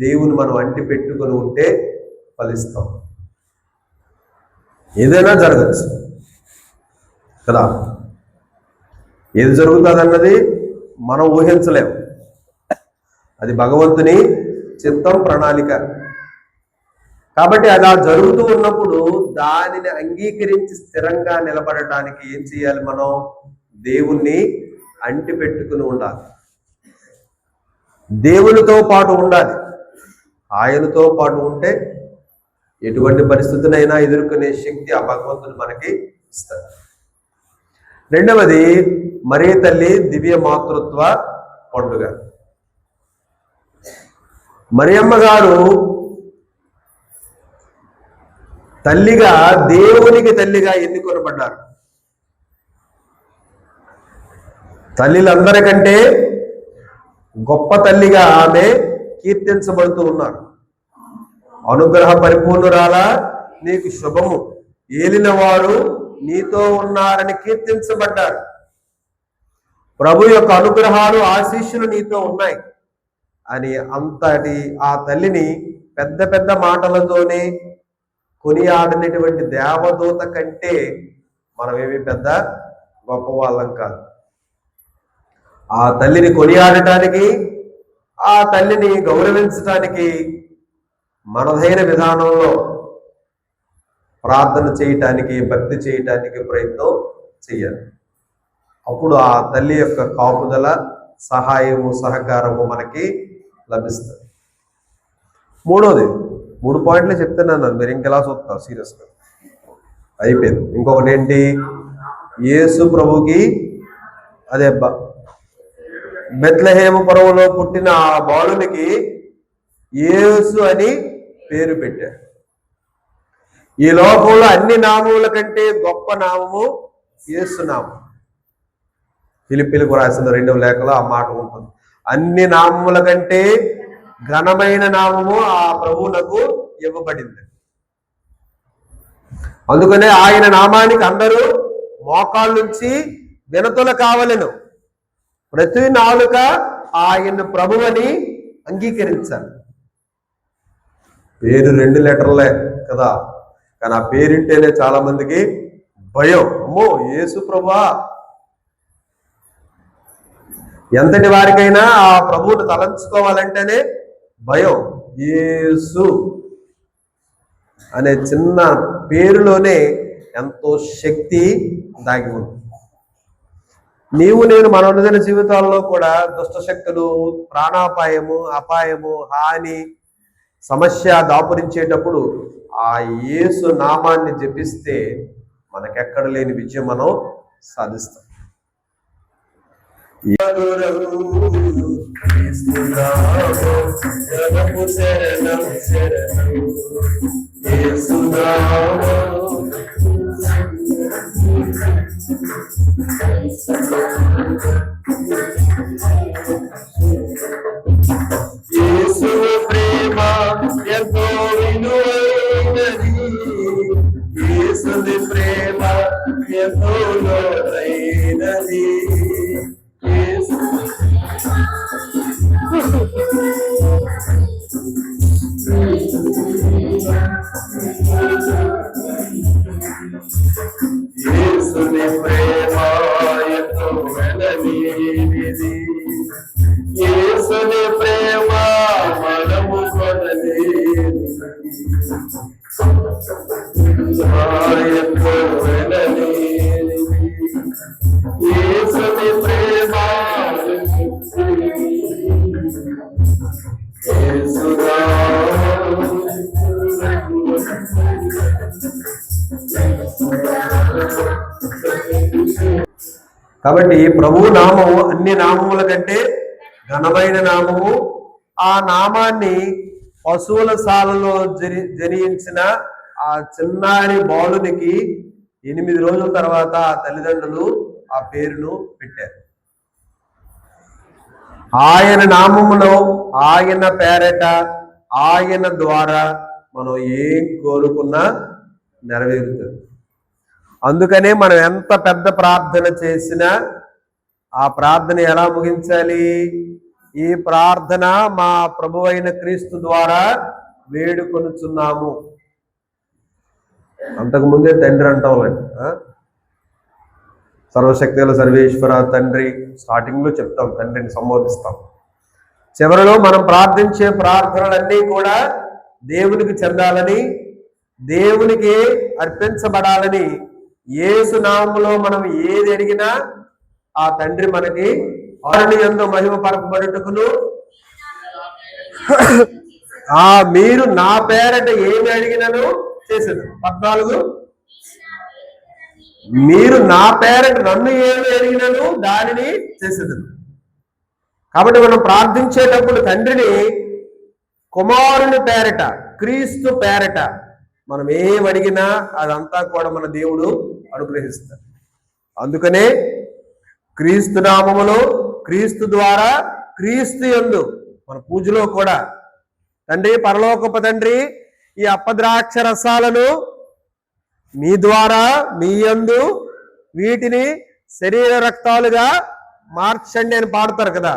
దేవుని మనం అంటి పెట్టుకుని ఉంటే ఫలిస్తాం. ఏదైనా జరగచ్చు కదా. ఏది జరుగుతుందన్నది మనం ఊహించలేము. అది భగవంతుని చిత్తం, ప్రణాళిక. కాబట్టి అలా జరుగుతూ ఉన్నప్పుడు దానిని అంగీకరించి స్థిరంగా నిలబడటానికి ఏం చేయాలి? మనం దేవుణ్ణి అంటి పెట్టుకుని ఉండాలి. దేవునితో పాటు ఉండాలి. ఆయనతో పాటు ఉంటే ఎటువంటి పరిస్థితులైనా ఎదుర్కొనే శక్తి ఆ భగవంతుడు మనకి ఇస్తాడు. రెండవది మరియ తల్లి దివ్య మాతృత్వ పండుగ. మరియమ్మ గారు తల్లిగా, దేవునికి తల్లిగా ఎన్నుకొనబడ్డారు. తల్లిలందరికంటే గొప్ప తల్లిగా ఆమె కీర్తించబడుతూ ఉన్నారు. అనుగ్రహ పరిపూర్ణురాలా, నీకు శుభము, ఏలిన వారు నీతో ఉన్నారని కీర్తించబడ్డారు. ప్రభు యొక్క అనుగ్రహాలు, ఆశీస్సులు నీతో ఉన్నాయి అని అంతటి ఆ తల్లిని పెద్ద పెద్ద మాటలతోనే కొనియాడినటువంటి దేవదూత కంటే మనమేమి పెద్ద గొప్ప వాళ్ళం కాదు. ఆ తల్లిని కొనియాడటానికి, ఆ తల్లిని గౌరవించటానికి మనదైన విధానంలో ప్రార్థన చేయటానికి, భక్తి చేయటానికి ప్రయత్నం చేయాలి. అప్పుడు ఆ తల్లి యొక్క కాపుదల, సహాయము, సహకారము మనకి లభిస్తుంది. మూడోది 3 పాయింట్లే చెప్తున్నాను, మీరు ఇంకెలా చూస్తారు సీరియస్గా. అయిపోయింది. ఇంకొకటి ఏంటి? యేసు ప్రభుకి అదే బెత్లెహేము పురములో పుట్టిన ఆ బాలునికి యేసు అని పేరు పెట్టారు. ఈ లోకంలో అన్ని నామముల కంటే గొప్ప నామము యేసు నామం. ఫిలిప్పీలకు రాసిన 2వ లేఖలో ఆ మాట ఉంటుంది. అన్ని నామముల కంటే ఘనమైన నామము ఆ ప్రభువునకు ఇవ్వబడింది. అందుకనే ఆయన నామానికి అందరూ మోకాళ్ళ నుంచి వినతులు కావలెను. ప్రతి నాలుక ఆయన ప్రభువని అంగీకరించాలి. పేరు 2 లెటర్లే కదా, కానీ ఆ పేరింటేనే చాలా మందికి భయం. అమ్మో యేసు ప్రభువా. ఎంతటి వారికైనా ఆ ప్రభువును తలంచుకోవాలంటేనే భయం. యేసు అనే చిన్న పేరులోనే ఎంతో శక్తి దాగి ఉంది. నీవు నేను మన అనుదిన జీవితాల్లో కూడా దుష్టశక్తులు, ప్రాణాపాయము, అపాయము, హాని, సమస్య దాపురించేటప్పుడు ఆ యేసు నామాన్ని జపిస్తే మనకెక్కడ లేని విజయం మనం సాధిస్తాం. యేసు ప్రేమ ఎంతో విలువైనది, యేసుని ప్రేమ ఎంతో లోతైనది. యేసుని ప్రేమ ఎంతో వెలలేనిది, యేసుని ప్రేమ మనము కొనలేనిది, ఎంతో వెలలేనిది. యేసుని ప్రేమ యేసురా. కాబట్టి ప్రభు నామము అన్ని నామముల కంటే ఘనమైన నామము. ఆ నామాన్ని పశువుల శాలలో జనించిన ఆ చిన్నారి బాలునికి 8 రోజుల తర్వాత ఆ తల్లిదండ్రులు ఆ పేరును పెట్టారు. ఆయన నామములో, ఆయన పేరట, ఆయన ద్వారా మనం ఏం కోరుకున్నా నెరవేరుతుంది. అందుకనే మనం ఎంత పెద్ద ప్రార్థన చేసినా ఆ ప్రార్థన ఎలా ముగించాలి? ఈ ప్రార్థన మా ప్రభువైన క్రీస్తు ద్వారా వేడుకొనుచున్నాము. అంతకుముందే తండ్రి అంటాంలేండి. సర్వశక్తుల సర్వేశ్వర తండ్రి స్టార్టింగ్ లో చెప్తాం, తండ్రిని సంబోధిస్తాం. చివరిలో మనం ప్రార్థించే ప్రార్థనలన్నీ కూడా దేవునికి చెందాలని, దేవునికి అర్పించబడాలని, యేసు నామములో మనం ఏది అడిగినా ఆ తండ్రి మనకి వారిని యందు మహిమ పరపబడుటకును, మీరు నా పేరట ఏమి అడిగినను చేసేది. 14 మీరు నా పేరట నన్ను ఏమి అడిగినను దానిని చేసేది. కాబట్టి మనం ప్రార్థించేటప్పుడు తండ్రిని కుమారుని పేరట, క్రీస్తు పేరట మనం ఏం అడిగినా అదంతా కూడా మన దేవుడు అనుగ్రహిస్తాడు. అందుకనే క్రీస్తు నామములో, క్రీస్తు ద్వారా, క్రీస్తు యందు మన పూజలో కూడా తండ్రి, పరలోకపు తండ్రి, ఈ అప్పద్రాక్ష రసాలను మీ ద్వారా, మీ యందు వీటిని శరీర రక్తాలుగా మార్చండి అని పాడతారు కదా.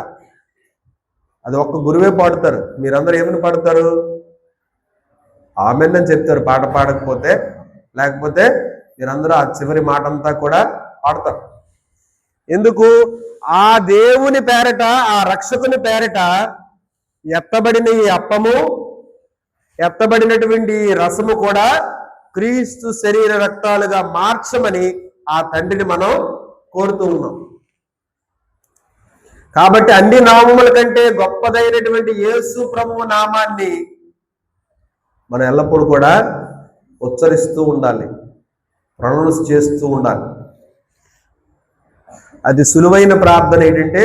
అది ఒక్క గురువే పాడుతారు. మీరందరూ ఏమని పాడతారు? ఆమెన్ అని చెప్తారు పాట పాడకపోతే. లేకపోతే మీరందరూ ఆ చివరి మాట అంతా కూడా పాడతారు. ఎందుకు? ఆ దేవుని పేరట, ఆ రక్షకుని పేరట ఎత్తబడిన ఈ అప్పము, ఎత్తబడినటువంటి ఈ రసము కూడా క్రీస్తు శరీర రక్తాలుగా మార్చమని ఆ తండ్రిని మనం కోరుతూ ఉన్నాం. కాబట్టి అన్ని నామముల కంటే గొప్పదైనటువంటి యేసు ప్రభువు నామాన్ని మనం ఎల్లప్పుడూ కూడా ఉచ్చరిస్తూ ఉండాలి, ప్రొనౌన్స్ చేస్తూ ఉండాలి. అది సులువైన ప్రార్థన ఏంటంటే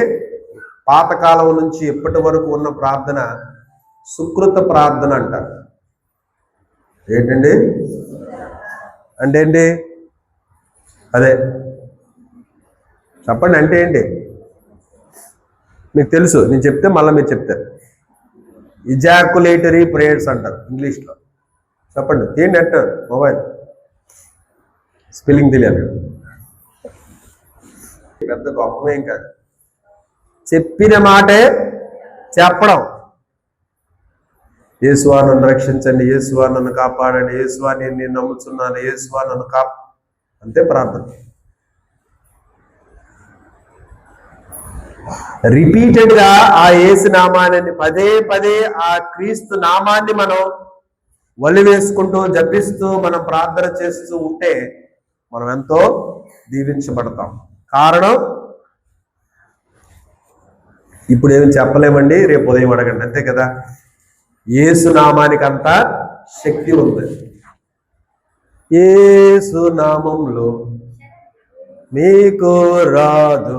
పాతకాలం నుంచి ఎప్పటి వరకు ఉన్న ప్రార్థన సుకృత ప్రార్థన అంటారు. ఏంటండి అంటే ఏంటి? అదే చెప్పండి, అంటే ఏంటి? మీకు తెలుసు, నేను చెప్తే మళ్ళీ మీరు చెప్తారు. ఇజాకులేటరీ ప్రేయర్స్ అంటారు ఇంగ్లీష్లో. చెప్పండి, తీయండి అంటారు మొబైల్, స్పెల్లింగ్ తెలియాలి. పెద్ద గొప్పమేం కాదు, చెప్పిన మాటే చెప్పడం. యేసువా నన్ను రక్షించండి, యేసువా నన్ను కాపాడండి, యేసువా నేను నమ్ముతున్నాను, యేసువా నన్ను అంతే ప్రార్థన. రిపీటెడ్గా ఆ యేసు నామాన్ని పదే పదే ఆ క్రీస్తు నామాన్ని మనం వలి వేసుకుంటూ జపిస్తూ మనం ప్రార్థన చేస్తూ ఉంటే మనం ఎంతో దీవించబడతాం. కారణం ఇప్పుడు ఏమి చెప్పలేమండి, రేపు ఉదయం అడగండి, అంతే కదా. యేసు నామానికి అంత శక్తి ఉంది. యేసు నామంలో మీకు రాదు,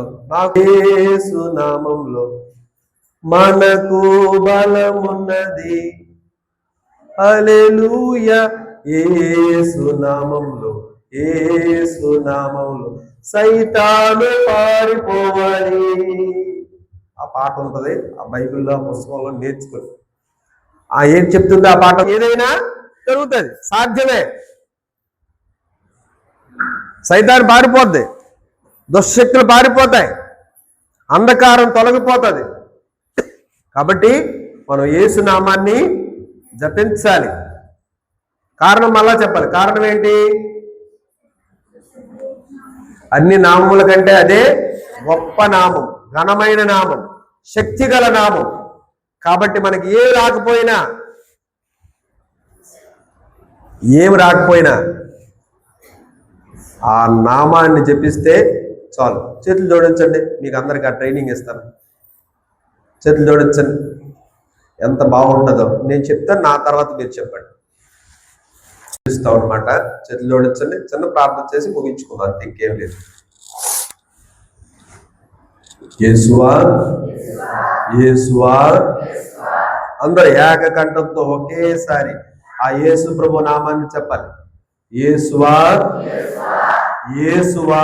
యేసు నామంలో మనకు బలమున్నది, హల్లెలూయా. యేసు నామంలో, యేసు నామంలో సైతాను పారిపోవాలి. ఆ పాట ఉంటుంది, ఆ బైబిల్లో పుస్తకంలో నేర్చుకుని. ఏం చెప్తుంది ఆ పాట? ఏదైనా జరుగుతుంది, సాధ్యమే. సైతాను పారిపోద్ది, దుశ్శక్తులు పారిపోతాయి, అంధకారం తొలగిపోతుంది. కాబట్టి మనం యేసు నామాన్ని జపించాలి. కారణం మళ్ళా చెప్పాలి. కారణం ఏంటి? అన్ని నామముల కంటే అదే గొప్ప నామం, ఘనమైన నామం, శక్తి గల నామం. కాబట్టి మనకి ఏం రాకపోయినా ఆ నామాన్ని జపిస్తే చాలు. చేతులు జోడించండి, మీకు అందరికి ఆ ట్రైనింగ్ ఇస్తాను. చేతులు జోడించండి, ఎంత బాగుంటుందో నేను చెప్తాను, నా తర్వాత మీరు చెప్పండి. ఇస్తాం అనమాట. చేతులు జోడించండి, చిన్న ప్రార్థన చేసి ముగించుకుందాం, అంతే, ఇంకేం లేదు. యేసువా, యేసువా, అందరూ ఏకకంఠంతో ఒకేసారి ఆ యేసు ప్రభు నామాన్ని చెప్పాలి. యేసువా, యేసువా,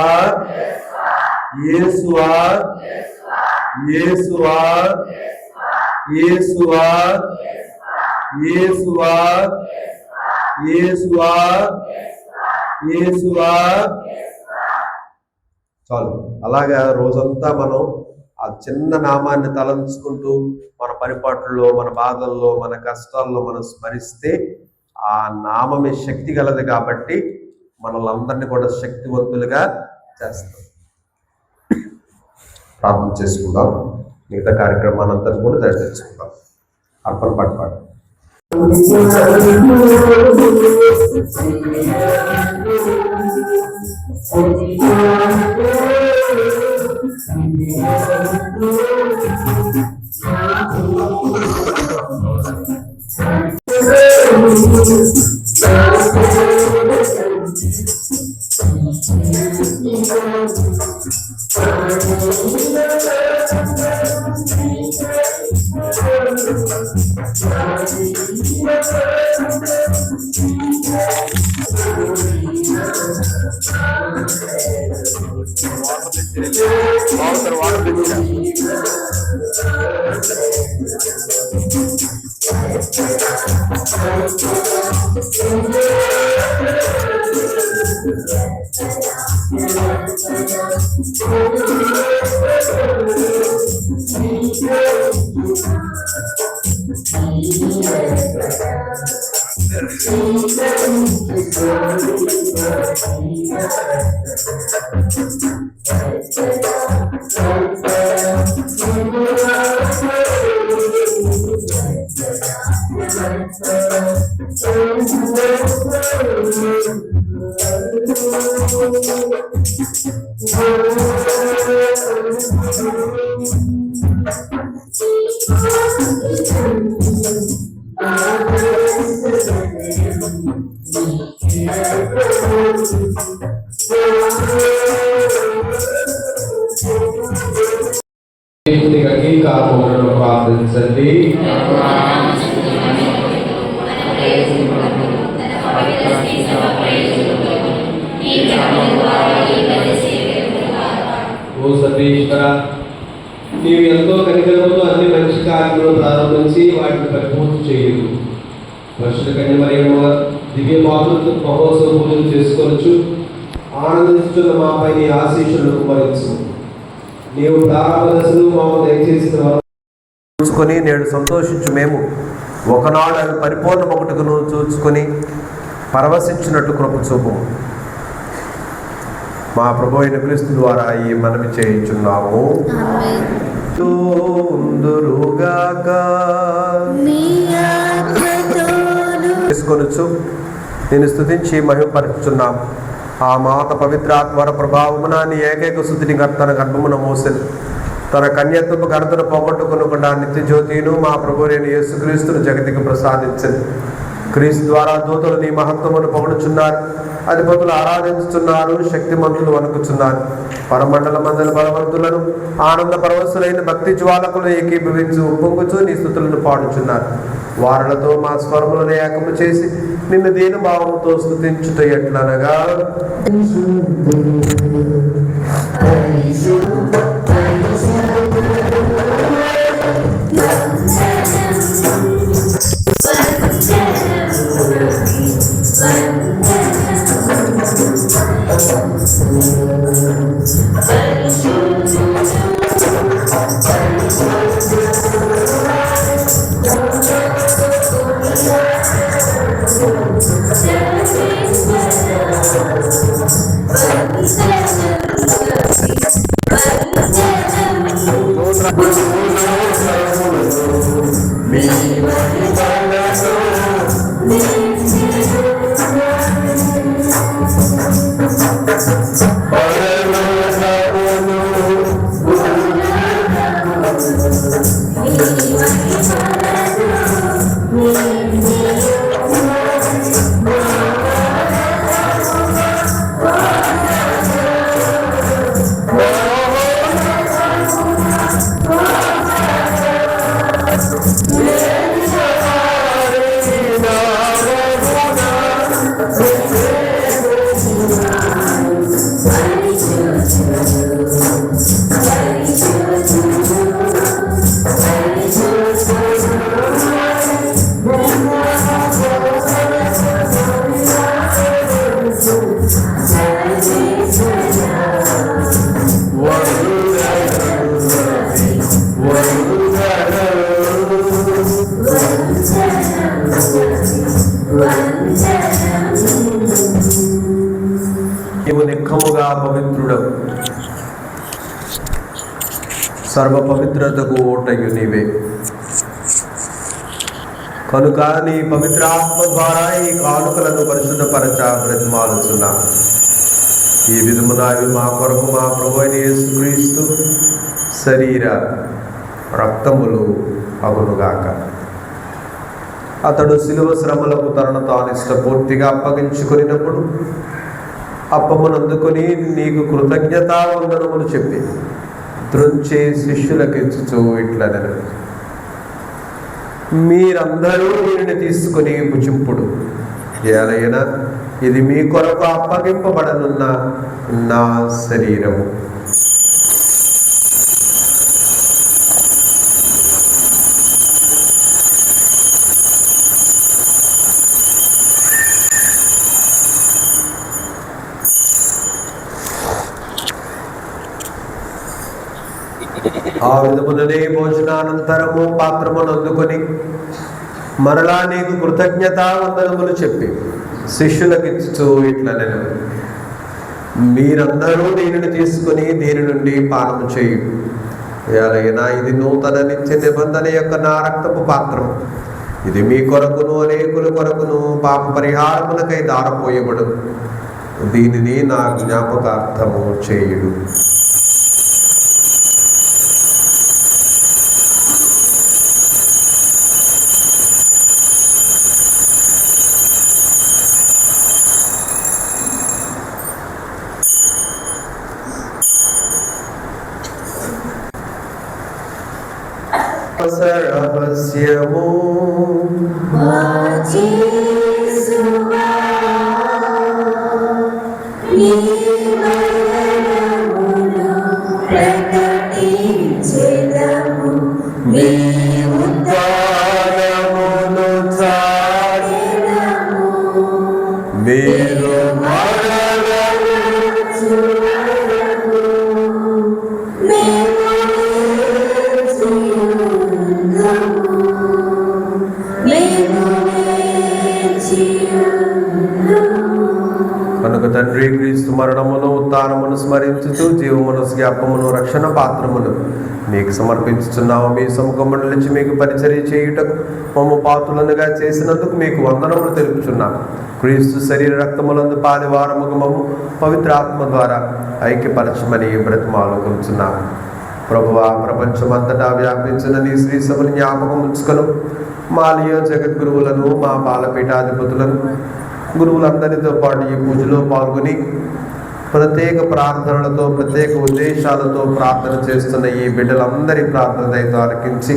యేసువా, యేసువా, యేసువా, యేసువా, యేసువా, యేసువా. చాలు. అలాగా రోజంతా మనం ఆ చిన్న నామాన్ని తలంచుకుంటూ మన పరిపాట్లలో, మన బాధల్లో, మన కష్టాల్లో మనం స్మరిస్తే ఆ నామమే శక్తి గలది. కాబట్టి మనల్ని అందరినీ కూడా శక్తివంతులుగా చేస్తాం. ప్రార్థన చేసుకుందాం, మిగతా కార్యక్రమాన్ని అంతా కూడా దర్శించుకుందాం. అర్పణ పాటు కాకుండా ప్రార్థించండి. ఓ సర్వేశ్వర, నీవు ఎంతో కనికరంతో అన్ని మంచి కార్యములు ప్రారంభించి వాటిని పరిపూర్తి చేయదు. పరిశుద్ధ కన్య మరియమ్మ దివ్య పాత్రతో మహోత్సవ పూజలు చేసుకోవచ్చు. ఆనందించుతున్న మాపై నీ ఆశీస్సులను కుమరించు. నీవు ప్రారంభ దశలు మాకు దయచేసిన చూసుకొని నేడు సంతోషించు మేము ఒకనాడు అవి పరిపూర్ణ ఒకటికును చూసుకొని పరవశించినట్టు కృప చూపు. మా ప్రభు అయిన క్రీస్తు ద్వారా ఈ మనవి చేయించున్నాము. తీసుకొనొచ్చు నేను స్తుతించి మహిమపరుచున్నాం. ఆ మాత పవిత్రాత్మర ప్రభావమున నీ ఏకైక స్థుతిని తన గర్భమున మోసెను. తన కన్యత్వపు ఘనతను పోగొట్టుకొనకుండా నిత్య జ్యోతిను మా ప్రభు అయిన యేసుక్రీస్తును జగతికి ప్రసాదించింది. క్రీస్తు ద్వారా దూతలు నీ మహత్వమును పొగడుచున్నారు, అధిపతులు ఆరాధించుతున్నారు, శక్తిమంతులు వణుకుచున్నారు. పరమండల మందల బలవంతులను ఆనంద పరవశులైన భక్తి జ్వాలకులు ఏకీభవించు ఉప్పొంగుచు నీ స్తుతులను పాడుచున్నారు. వారులతో మా స్వరములను ఏకము చేసి నిన్ను దీన భావముతో స్తుతించుట ఎట్లనగా, నీవు నిఖముగా పవిత్రుడవు, సర్వ పవిత్రతకు ఓటయు నీవే. కనుక నీ పవిత్రాత్మ ద్వారా ఈ కానుకలను పరిశుద్ధపరచ బ్రతిమాలుచున్నా. ఈ విధమున అవి మా కొరకు మా ప్రభు అయిన యేసుక్రీస్తు శరీర రక్తములు అగునుగాక. అతడు శిలువ శ్రమలకు తనను తాను ఇష్టపూర్తిగా అప్పగించుకున్నప్పుడు అప్పమును అందుకొని నీకు కృతజ్ఞతావందనములు చెప్పి త్రుంచి శిష్యులకు ఇచ్చుచూ ఇట్లనెను, మీరందరూ దీనిని తీసుకుని భుజింపుడు. ఏలైనా ఇది మీ కొరకు అప్పగింపబడనున్న నా శరీరము. ఆ విధముననే భోజనానంతరము పాత్రమును అందుకొని మరలా నీకు కృతజ్ఞతావందనములు చెప్పి శిష్యులకు ఇచ్చుచూ ఇట్లనెను, మీరందరూ దీనిని తీసుకుని దీని నుండి పానము చేయు. ఏలైనా ఇది నూతన నిత్య నిబంధన యొక్క నా రక్తపు పాత్రం. ఇది మీ కొరకును అనేకుల కొరకును పాప పరిహారములకై దారపోయబడు. దీనిని నా జ్ఞాపకార్థము చేయుడు. రహస్యము మీ ఉద్ధారమును చాటెదము. మీరు కనుక తండ్రి క్రీస్తు మరణమును ఉత్థానమును స్మరించుతూ జీవమును జ్ఞాపమును రక్షణ పాత్రమును మీకు సమర్పించుచున్నాము. మీ సముఖమును నిలిచి మీకు పరిచర్య చేయుటకు మమ్ము పాత్రులనుగా చేసినందుకు మీకు వందనములు తెలుపుచున్నాము. క్రీస్తు శరీర రక్తములందు పాలివారముగా మమ్ము పవిత్రాత్మ ద్వారా ఐక్యపరచమని బ్రతిమాలుకొనుచున్నాము. ప్రభువా, ప్రపంచమంతటా వ్యాపించిన నీ శ్రీ సభను జ్ఞాపకం ఉంచుకొను. మాలియో జగద్గురువులను, మా బాలపీఠాధిపతులను, గురువులందరితో పాటు ఈ పూజలో పాల్గొని ప్రత్యేక ప్రార్థనలతో, ప్రత్యేక ఉద్దేశాలతో ప్రార్థన చేస్తున్న ఈ బిడ్డలందరి ప్రార్థన దయతో ఆలకించి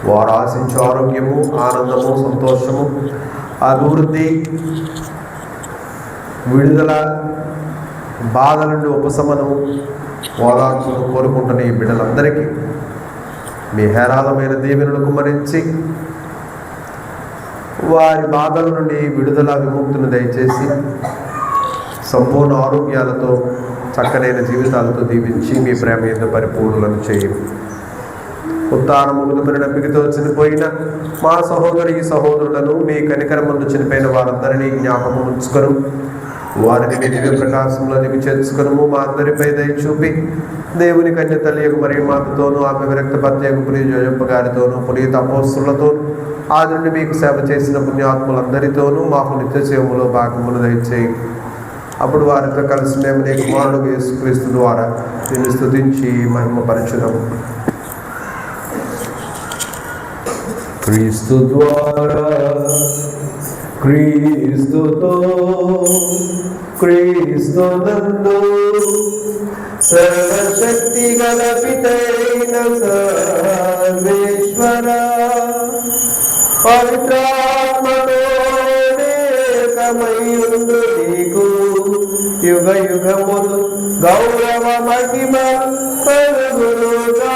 వారు ఆశించు ఆరోగ్యము, ఆనందము, సంతోషము, అభివృద్ధి, విడుదల, బాధల నుండి ఉపశమనము, ఓదార్పును కోరుకుంటున్న ఈ బిడ్డలందరికీ మీ హేరాళమైన దీవెనలు కుమ్మరించి వారి బాధల నుండి విడుదల, విముక్తిని దయచేసి సంపూర్ణ ఆరోగ్యాలతో, చక్కనైన జీవితాలతో దీవించి మీ ప్రేమ మీద పరిపూర్ణలను చేయండి. ఉత్తానమును నమ్మికతో చనిపోయిన మా సహోదరి సహోదరులను, మీ కనికరమందు చనిపోయిన వారందరినీ జ్ఞాపకం ఉంచుకొని వారిని దివ్య ప్రకాశంలో దిగి చేర్చుకొను. మా అందరిపై దయ చూపి దేవుని కన్య తల్లి మరియు మాతతోనూ, ఆమె విరక్త ప్రత్యేక ప్రియ జోజప్ప గారితోనూ, పునీత అపోస్తులతోనూ, ఆది నుండి మీకు సేవ చేసిన పుణ్యాత్ములందరితోనూ మాకు నిత్య సేవలో భాగమును దయచేయి. అప్పుడు వారితో కలిసి మేము నీ కుమారుడు యేసుక్రీస్తు ద్వారా నిన్ను స్తుతించి మహిమపరచుదాము. క్రీస్తు ద్వారా, క్రీస్తుతో, క్రీస్తునందు సర్వశక్తి గల పితైన సర్వేశ్వర పవిత్రాత్మతో ఏకమయుండు నీకు యుగ యుగములు గౌరవ మహిమ కలుగునుగాక.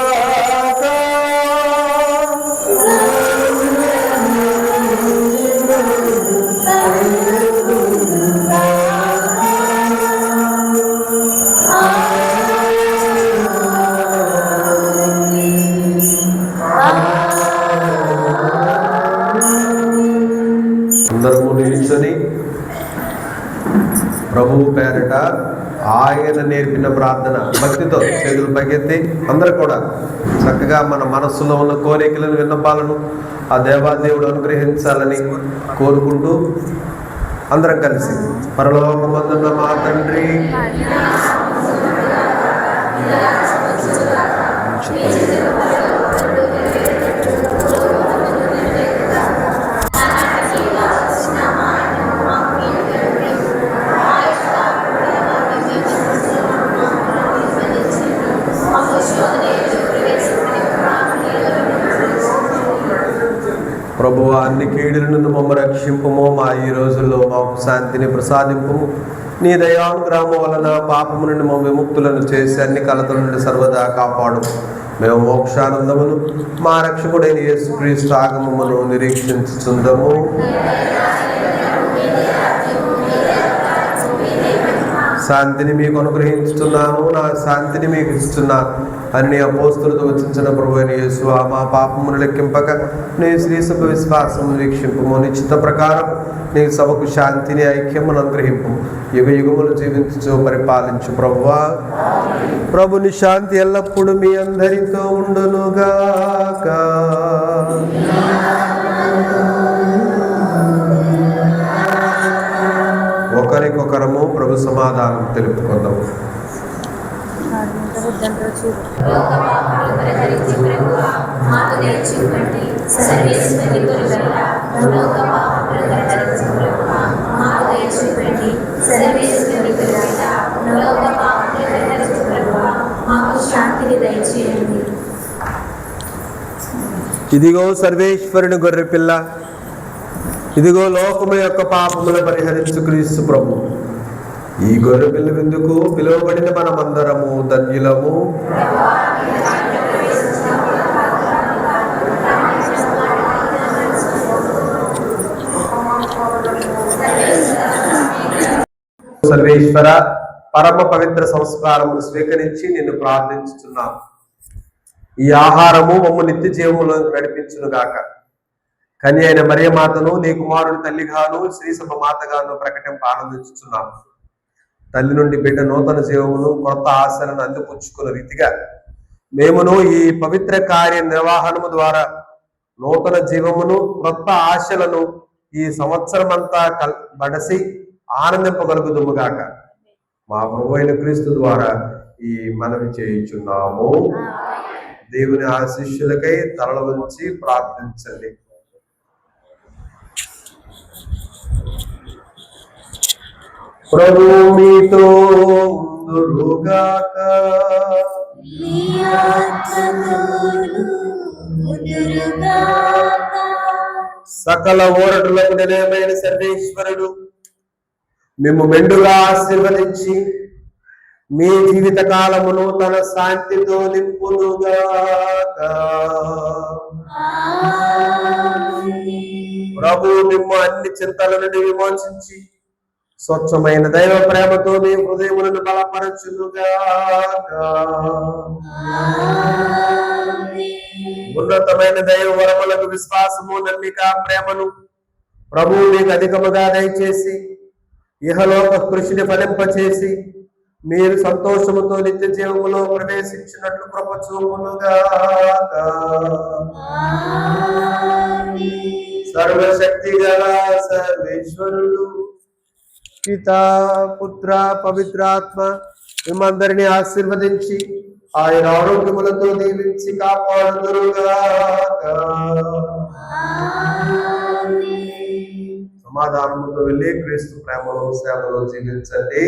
అందరము నిల్చొని ప్రభువు పేరట ఆయన నేర్పిన ప్రార్థన భక్తితో చేతులు పైకెత్తి అందరూ కూడా చక్కగా మన మనస్సులో ఉన్న కోరికలను, విన్నపాలను ఆ దేవాదేవుడు అనుగ్రహించాలని కోరుకుంటూ అందరం కలిసి పరలోకమందున్న మా తండ్రి ప్రభువా, అన్ని కీడుల నుండి మమ్మ రక్షింపుము. మా ఈ రోజుల్లో మాకు శాంతిని ప్రసాదింపుము. నీ దయానుగ్రహము వలన పాపము నుండి మా విముక్తులను చేసి అన్ని కలతల నుండి సర్వదా కాపాడు. మేము మోక్షానందమును మా రక్షకుడైన యేసుక్రీస్తు ఆగమమును నిరీక్షించుచుందము. శాంతిని మీకు అనుగ్రహించుతున్నాను, నా శాంతిని మీకు ఇస్తున్నాను అని నీ అపోస్తులతో వచించిన ప్రభువైన యేసువా, మా పాపమును లెక్కింపక నీ శ్రీసభ విశ్వాసము వీక్షింపము. నిశ్చిత ప్రకారం నీ సభకు శాంతిని, ఐక్యమును అనుగ్రహింపు. యుగ యుగములు జీవించు పరిపాలించు ప్రభువా. ప్రభుని శాంతి ఎల్లప్పుడూ మీ అందరితో ఉండునుగాక. ఒకరికొకరము ప్రభు సమాధానం తెలుపుకుందాం. శాంతిని దయచేయండి. ఇదిగో సర్వేశ్వరుని గొర్రె పిల్ల, ఇదిగో లోకము యొక్క పాపములు పరిహరించు క్రీస్తు ప్రభు. ఈ గొర్రె పిల్ల విందుకు పిలువబడిన మనమందరము ధన్యులము. సర్వేశ్వర, పరమ పవిత్ర సంస్కారమును స్వీకరించి నిన్ను ప్రార్థించుతున్నాము. ఈ ఆహారము మమ్ము నిత్య జీవములో నడిపించును గాక. కన్య అయిన మరియమాతను నీ కుమారుడు తల్లిగాను శ్రీసభ మాతగాను ప్రకటింప ఆనందించుతున్నాము. తల్లి నుండి బిడ్డ నూతన జీవమును కొత్త ఆశలను అందిపుచ్చుకున్న రీతిగా మేమును ఈ పవిత్ర కార్య నిర్వహణము ద్వారా నూతన జీవమును కొత్త ఆశలను ఈ సంవత్సరమంతా బడసి ఆనందింపగలుగుదుము గాక. మా ప్రభు అయిన క్రీస్తు ద్వారా ఈ మనవి చేయుచున్నాము. దేవుని ఆశీస్సులకై తలల వంచి ప్రార్థించండి. ప్రభు మీతో ఉందురుగాక. సకల ఓరటులకు నిలయమైన సర్వేశ్వరుడు మేము మెండుగా ఆశీర్వదించి మీ జీవిత కాలమును తన శాంతితో నింపునుగాక. ప్రభు మిమ్ము అన్ని చింతల నుండి విమోచించి స్వచ్ఛమైన దైవ ప్రేమతో మీ హృదయములను బలపరచునుగాక. ఉన్నతమైన దైవ వరములకు విశ్వాసము, నమ్మిక, ప్రేమను ప్రభువు మీకు అధికముగా దయచేసి ఇహలోక కృషిని ఫలింపచేసి మీరు సంతోషముతో నిత్య జీవములో ప్రవేశించినట్లు కృప చూపునుగాక. సర్వశక్తి గల సర్వేశ్వరుడు పితా, పుత్ర, పవిత్రాత్మ మిమ్మందరినీ ఆశీర్వదించి ఆయన ఆరోగ్యములతో దీవించి కాపాడుదురుగాక. సమాధానముతో వెళ్ళి క్రీస్తు ప్రేమలో సేవలో జీవించండి.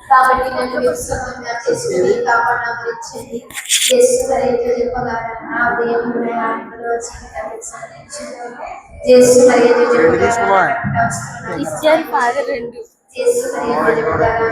కాబట్టి నన్ను విశ్వాసంగా చేసుకుని కాపాడవచ్చండి. యేసు కరేతో చెప్పగలరా నా దేవుని ఆత్మలో జీవితాన్ని సంధించును. యేసు కరేతో చెప్పగలరా ఇచ్చారు ఫాదర్ రెండు యేసు కరేతో చెప్పగలరా